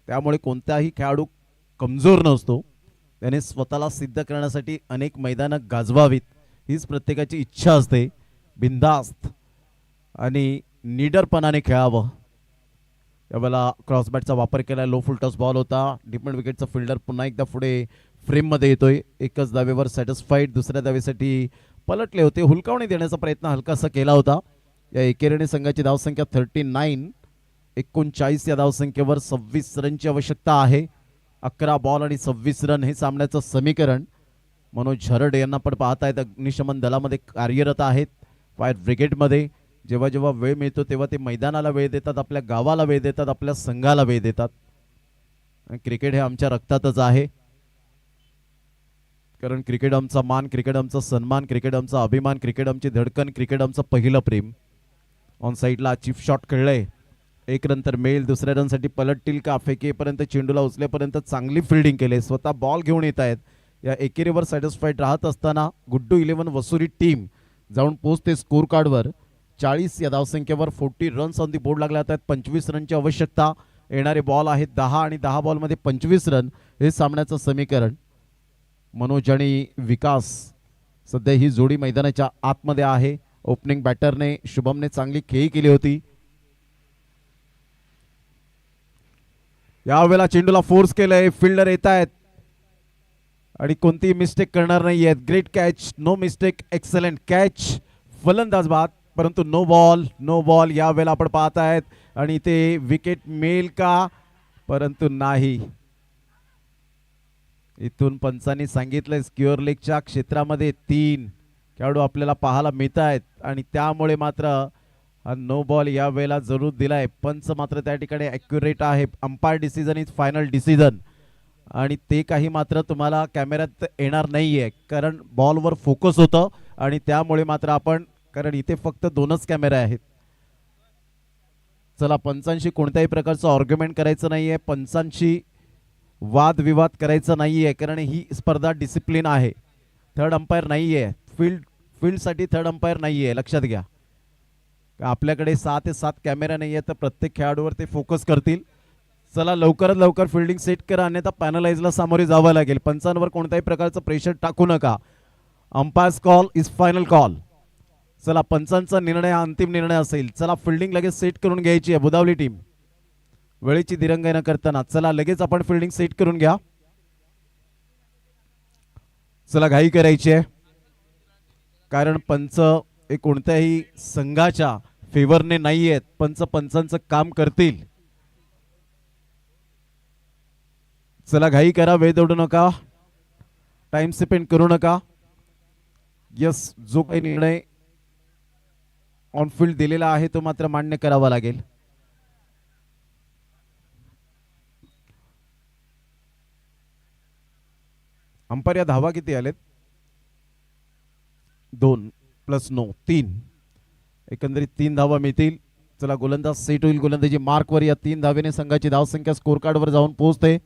त्यामुळे कोणताही खेळाडू कमजोर नसतो. त्याने स्वतःला सिद्ध करण्यासाठी अनेक मैदानं गाजवावीत हीच प्रत्येकाची इच्छा असते. बिनधास्त आणि निडरपणाने खेळावं. यावेळेला क्रॉसबॅटचा वापर केला. लो फुल टॉस बॉल होता. डिफेंड विकेटचा फिल्डर पुन्हा एकदा पुढे फ्रेममध्ये येतोय. एकच धावेवर सॅटिस्फाईड. दुसऱ्या धावेसाठी पलटले होते. हुलकावणी देण्याचा प्रयत्न हलकासा केला होता. या एकेरीने संघाची धावसंख्या 39. 39 या धावसंख्येवर 26 रनची आवश्यकता आहे. 11 बॉल आणि 26 रन हे सामन्याचं समीकरण. मनोज झरड यांना पण पाहतायत. अग्निशमन दलामध्ये कार्यरत आहेत. फायर ब्रिगेडमध्ये जेव्हा जेव्हा वेळ मिळतो तेव्हा ते मैदानाला वेळ देतात, आपल्या गावाला वेळ देतात, आपल्या संघाला वेळ देतात. आणि क्रिकेट हे आमच्या रक्तातच आहे. कारण क्रिकेट आमचा मान, क्रिकेट आमचा सन्मान, क्रिकेट आमचा अभिमान, क्रिकेट आमची धडकन, क्रिकेट आमचं पहिलं प्रेम. ऑन साईडला चिप शॉट खेळलंय. 1 रन तर मिळेल. दुसऱ्या रनसाठी पलटतील का? फेकेपर्यंत चेंडूला उचलेपर्यंत चांगली फिल्डिंग केली. स्वतः बॉल घेऊन येत आहेत. या एकेरीवर सॅटिस्फाईड राहत असताना गुड्डू 11 वसुरी टीम जाऊन पोहोचते स्कोर कार्डवर. 40 या धावसंख्येवर 40 रन्स ऑन दी बोर्ड लागले आहेत. 25 रनची आवश्यकता. येणारे बॉल आहेत 10 आणि 10 बॉलमध्ये 25 रन हे सामन्याचं समीकरण. मनोज आणि विकास सध्या ही जोडी मैदानाच्या आतमध्ये आहे. ओपनिंग बॅटरने शुभमने चांगली खेळी केली होती. यावेळेला चेंडूला फोर्स केलंय. फिल्डर येत आहेत आणि कोणतीही मिस्टेक करणार नाही आहेत. Great catch, no mistake, excellent catch. फलंदाज बाद, परंतु नो बॉल. नो बॉल यावेळेला आपण पाहत आहेत. आणि ते विकेट मिळेल का? परंतु नाही. इथून पंचांनी सांगितलंय स्क्युअर लेगच्या क्षेत्रामध्ये 3 खेळाडू आपल्याला पाहायला मिळत आहेत आणि त्यामुळे मात्र हा नो बॉल या वेळेला जरूर दिलाय. पंच मात्र त्या ठिकाणी ॲक्युरेट आहे. Umpire decision is final decision आणि ते काही मात्र तुम्हाला कॅमेऱ्यात येणार नाहीये कारण बॉलवर फोकस होतं आणि त्यामुळे मात्र आपण, कारण इथे फक्त 2च कॅमेरे आहेत. चला, पंचांशी कोणत्याही प्रकारचं आर्ग्युमेंट करायचं नाहीये. पंचांशी वादविवाद करायचा नाहीये कारण ही स्पर्धा डिसिप्लिन आहे. थर्ड अंपायर नाहीये. फील्डसाठी थर्ड अंपायर नाहीये, लक्षात घ्या. आपल्याकडे 6 ते 7 कॅमेरा नाहीये तर प्रत्येक खेळाडूवर ते फोकस करतील. चला, लवकरात लवकर फिल्डिंग सेट करा अन्यथा पॅनलाइजला सामोरे जावं लागेल. पंचांवर कोणत्याही प्रकारचं प्रेशर टाकू नका. Umpires call is final call. चला, पंचांचा निर्णय हा अंतिम निर्णय असेल. चला, फिल्डिंग लगेच सेट करून घ्यायची आहे बुधावली टीम. वेळेची दिरंगाई न करताना चला लगेच आपण फिल्डिंग सेट करून घ्या. चला, घाई करायची आहे कारण पंच हे कोणत्याही संघाच्या फेवरने नाही आहेत. पंचांचं काम करतील. चला, घाई करा, वेळ दौडू नका, टाइम स्पेंड करू नका. यस, जो काही निर्णय ऑन फील्ड दिलेला आहे तो मात्र मान्य करावा लागेल. अंपायर या धावा किती आलेत? 2 + 9 3. एकंदरीत 3 धावा मिळतील. चला, गोलंदाज सेट होईल. गोलंदाजी मार्कवर. या 3 धावेने संघाची धावसंख्या स्कोर कार्डवर जाऊन पोहोचते.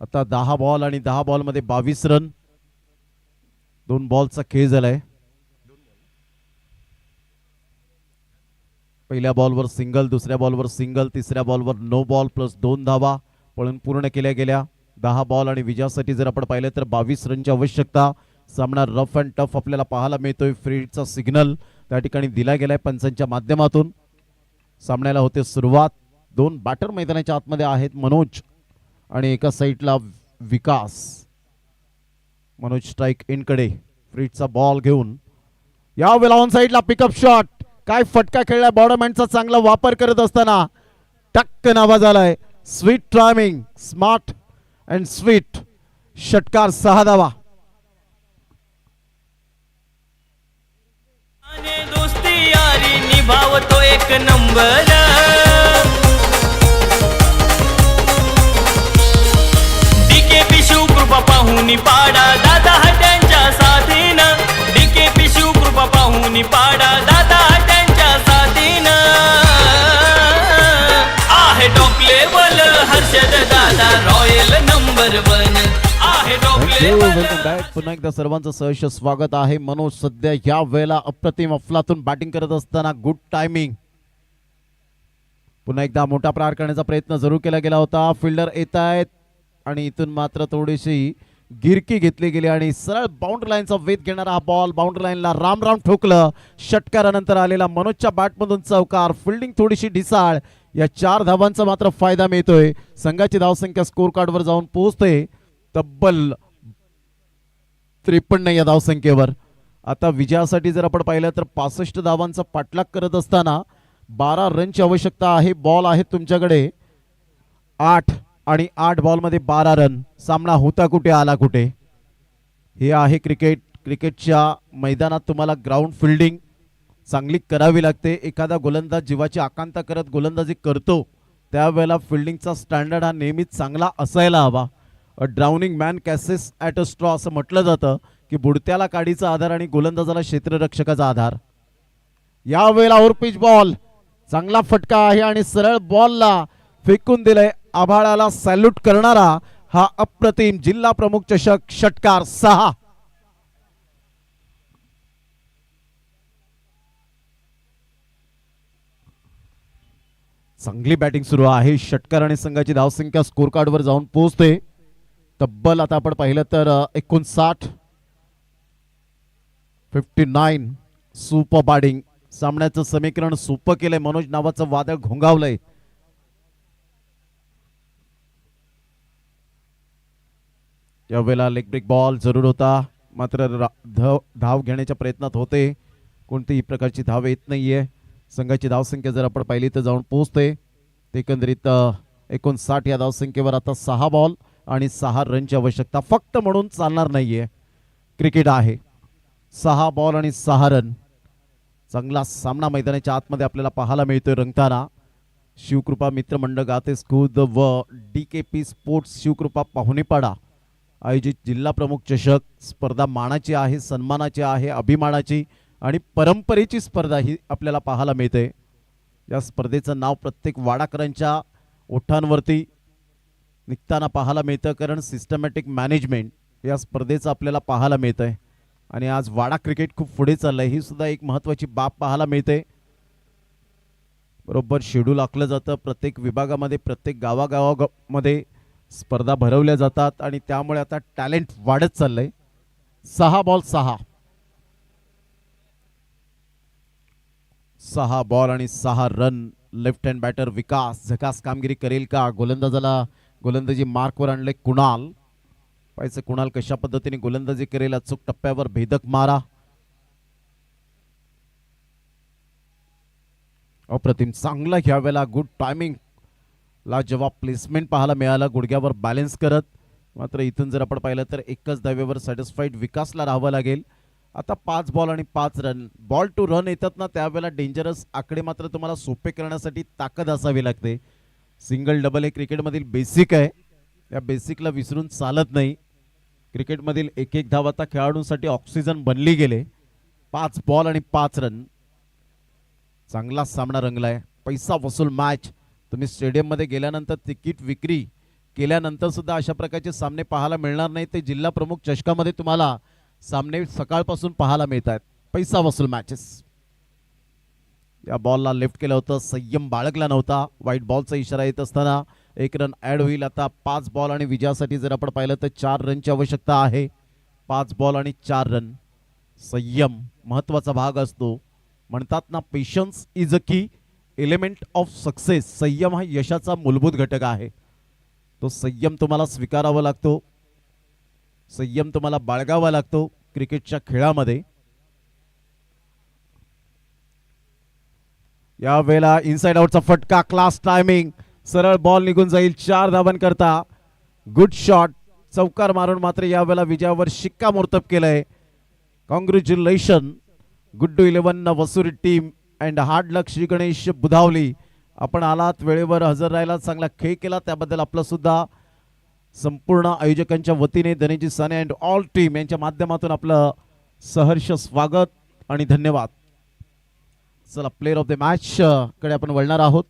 आता 10 बॉल आणि 10 बॉल मध्ये 22 रन. 2 बॉलचा खेळ झालाय. पहिल्या बॉलवर सिंगल, दुसऱ्या बॉलवर सिंगल, तिसऱ्या बॉलवर नो बॉल प्लस 2 धावा पळून पूर्ण केल्या गेल्या. 10 बॉल आणि विजयासाठी जर आपण पाहिलं तर 22 रनची आवश्यकता. सामना रफ अँड टफ आपल्याला पाहायला मिळतोय. फ्रीडचा सिग्नल त्या ठिकाणी दिला गेलाय पंचांच्या माध्यमातून. सामन्याला होते सुरुवात. 2 बॅटर मैदानाच्या आतमध्ये आहेत, मनोज आणि एका साईडला विकास. मनोज स्ट्राईक इनकडे, फ्रीडचा बॉल घेऊन यावेळेला ऑन साईडला पिकअप शॉट. काय फटका खेळलाय बॉर्डरमॅनचा, चांगला वापर करत असताना टक्क नावा झालाय. Sweet timing, smart and sweet. षटकार 6 धावा. आणि दोस्ती यारी निभावतो एक नंबर. डीकेपी शिवकृपा पाहुनी पाडा दादा हट्यांच्या साथीनं. डीकेपी शिवकृपा पाहुनी पाडा दादा हट्यांच्या साथीनं. आहे टॉप लेवल हर्षद दादा रॉयल नंबर 1. आहे टॉप लेवल. पुन्हा एकदा सर्वांचं सहर्ष स्वागत आहे. मनोज सध्या या वेळेला अप्रतिम अफलातून बॅटिंग करत असताना गुड टायमिंग. पुन्हा एकदा मोठा प्रहार करण्याचा प्रयत्न जरूर केला गेला होता. फिल्डर येत आहेत आणि इथून मात्र थोडीशी गिरकी घेतली गेली आणि सरळ बाउंड्री लाईनचा वेध घेणारा हा बॉल बाउंड्री लाईनला राम राम ठोकलं. षटकारानंतर आलेला मनोजच्या बॅटमधून चौकार. फिल्डिंग थोडीशी ढिसाळ. या 4 धावांचा मात्र फायदा मिळतोय. संघाची धावसंख्या स्कोर कार्डवर जाऊन पोहोचते तब्बल 53 या धावसंख्येवर. आता विजयासाठी जर आपण पाहिलं तर 65 धावांचा पाठलाग करत असताना 12 रनची आवश्यकता आहे. बॉल आहेत तुमच्याकडे 8 आणि 8 बॉलमध्ये 12 रन. सामना होता कुठे आला कुठे. हे आहे क्रिकेट. क्रिकेटच्या मैदानात तुम्हाला ग्राउंड फिल्डिंग चांगली करावी लागते. एखादा गोलंदाज जीवाची आकांक्षा करत गोलंदाजी करतो त्यावेळेला फिल्डिंगचा स्टँडर्ड हा नेहमीच चांगला असायला हवा. A drowning man catches at a straw असं म्हटलं जातं की बुडत्याला काडीचा आधार आणि गोलंदाजाला क्षेत्ररक्षकाचा आधार. यावेळेला ओव्हरपिच बॉल, चांगला फटका आहे आणि सरळ बॉलला फेकून दिलंय. आभाळाला सॅल्यूट करणारा हा अप्रतिम जिल्हा प्रमुख चषक षटकार 6. चांगली बॅटिंग सुरू आहे. षटकार आणि संघाची धावसंख्या स्कोर कार्डवर जाऊन पोहोचते तब्बल आता आपण पाहिलं तर 59. 59 सुपर बॅटिंग. सामन्याचं समीकरण सोपं केलंय. मनोज नावाचं वादळ घोंगावलंय. यावेळेला लेग ब्रेक बॉल जरूर होता मात्र धाव घेण्याच्या प्रयत्नात होते. कोणतीही प्रकारची धाव येत नाहीये. संघाची धावसंख्या जर आपण पाहिली तर जाऊन पोहोचते एकंदरीत 59 या धावसंख्येवर. आता 6 बॉल आणि 6 रनची आवश्यकता फक्त म्हणून चालणार नाहीये. क्रिकेट आहे. 6 बॉल आणि 6 रन. चांगला सामना मैदानाच्या आतमध्ये आपल्याला पाहायला मिळतोय रंगताना. शिवकृपा मित्रमंडळ गातेस खुद व डीकेपी स्पोर्ट्स शिवकृपा पाहुणेपाडा आयोजित जिल्हा प्रमुख चषक स्पर्धा मानाची आहे, सन्मानाची आहे, अभिमानाची आणि परंपरेची स्पर्धा ही आपल्याला पाहायला मिळते. या स्पर्धेचं नाव प्रत्येक वाडाकरांच्या ओठांवरती निघताना पाहायला मिळतं कारण सिस्टमॅटिक मॅनेजमेंट या स्पर्धेचं आपल्याला पाहायला मिळतंय. आणि आज वाडा क्रिकेट खूप पुढे चाललंय ही सुद्धा एक महत्त्वाची बाब पाहायला मिळते. बरोबर शेड्यूल आखलं जातं. प्रत्येक विभागामध्ये प्रत्येक गावागावामध्ये स्पर्धा भरवल्या जातात आणि त्यामुळे आता टॅलेंट वाढत चाललंय. 6 बॉल 6. 6 बॉल आणि 6 रन. लेफ्ट हँड बॅटर विकास झकास कामगिरी करेल का. गोलंदाजाला गोलंदाजी मार्कवर आणले कुणाल. पाहिजे कुणाल कशा पद्धतीने गोलंदाजी करेल. अचूक टप्प्यावर भेदक मारा. अप्रतिम चांगला घ्यावेला गुड टायमिंग ला जवाब प्लेसमेंट पाहायला मिळाला गुडघ्यावर बॅलन्स करत. मात्र इथून जर आपण पाहिलं तर एकच धावेवर सॅटिस्फाईड विकासला राहावं लागेल. आता 5 बॉल आणि 5 रन. बॉल टू रन येतात ना त्यावेळेला डेंजरस आकडे मात्र तुम्हाला सोपे करण्यासाठी ताकद असावी लागते. सिंगल डबल हे क्रिकेटमधील बेसिक आहे. या बेसिकला विसरून चालत नाही. क्रिकेटमधील एक एक धाव आता खेळाडूंसाठी ऑक्सिजन बनली गेले. 5 बॉल आणि 5 रन. चांगला सामना रंगलाय. पैसा वसूल मॅच. तुम्ही स्टेडियममध्ये गेल्यानंतर तिकीट विक्री केल्यानंतर सुद्धा अशा प्रकारचे सामने पाहायला मिळणार नाही. ते जिल्हा प्रमुख चषकामध्ये तुम्हाला सामने सकाळपासून पाहायला मिळतात. पैसा वसूल मॅचेस. या बॉलला लेफ्ट केलं होतं, संयम बाळगला नव्हता. व्हाईट बॉलचा इशारा येत असताना 1 रन ॲड होईल. आता 5 बॉल आणि विजयासाठी जर आपण पाहिलं तर 4 रनची आवश्यकता आहे. 5 बॉल आणि 4 रन. संयम महत्वाचा भाग असतो. म्हणतात ना, पेशन्स इज अ की एलिमेंट ऑफ सक्सेस. संयम हा यशाचा मूलभूत घटक आहे. तो संयम तुम्हाला स्वीकारावा लागतो, संयम तुम्हाला बाळगावा लागतो क्रिकेटच्या खेळामध्ये. या वेळेला इनसाइड आउटचा फटका, क्लास टायमिंग, सरळ बॉल निघून जाईल. 4 धावां करता गुड शॉट. चौकार मारून मात्र यावेळेला विजयावर शिक्कामोर्तब केलंय. कॉंग्रॅच्युलेशन गुड्डू 11 वसुरी team and hard luck Shri Ganesh Budhawali. आपण आलात, वेळेवर हजर राहिला, चांगला खेळ केला, त्याबद्दल आपलं सुद्धा संपूर्ण आयोजकांच्या वतीने धनेजी साने अँड ऑल टीम यांच्या माध्यमातून आपलं सहर्ष स्वागत आणि धन्यवाद. चला, प्लेयर ऑफ द मॅच कडे आपण वळणार आहोत.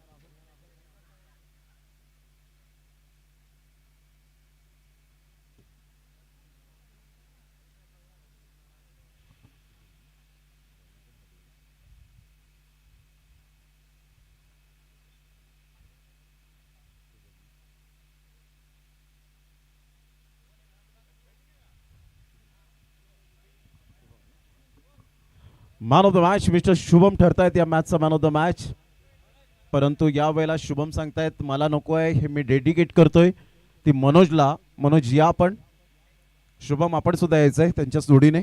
Man of the match mister Shubham ठरतायत या मॅचचा मॅन ऑफ द मॅच. परंतु या वेळेला शुभम सांगतायत मला नको आहे, हे मी डेडिकेट करतोय ती मनोजला. मनोज या आपण. शुभम आपण सुद्धा यायचंय त्यांच्या जोडीने.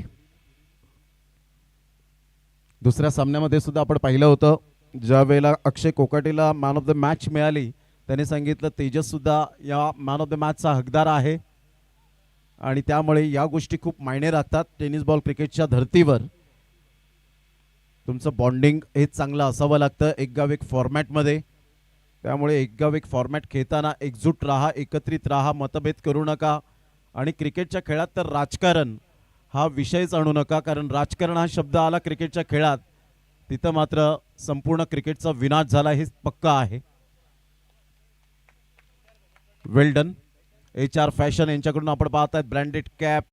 दुसऱ्या सामन्यामध्ये सुद्धा आपण पाहिलं होतं, ज्या वेळेला अक्षय कोकाटेला मॅन ऑफ द मॅच मिळाली त्याने सांगितलं तेजस सुद्धा या मॅन ऑफ द मॅचचा हकदार आहे. आणि त्यामुळे या गोष्टी खूप मायने राखतात टेनिस बॉल क्रिकेटच्या धर्तीवर. तुमचं बॉन्डिंग हे चांगलं असावं लागतं एकगाव एक फॉर्मॅटमध्ये. त्यामुळे एकगाव एक फॉर्मॅट खेळताना एकजूट राहा, एकत्रित राहा, मतभेद करू नका. आणि क्रिकेटच्या खेळात तर राजकारण हा विषयच आणू नका, कारण राजकारण हा शब्द आला क्रिकेटच्या खेळात तिथं मात्र संपूर्ण क्रिकेटचा विनाश झाला हे पक्का आहे. वेल डन. HR फॅशन यांच्याकडून आपण पाहत आहेत ब्रँडेड कॅप,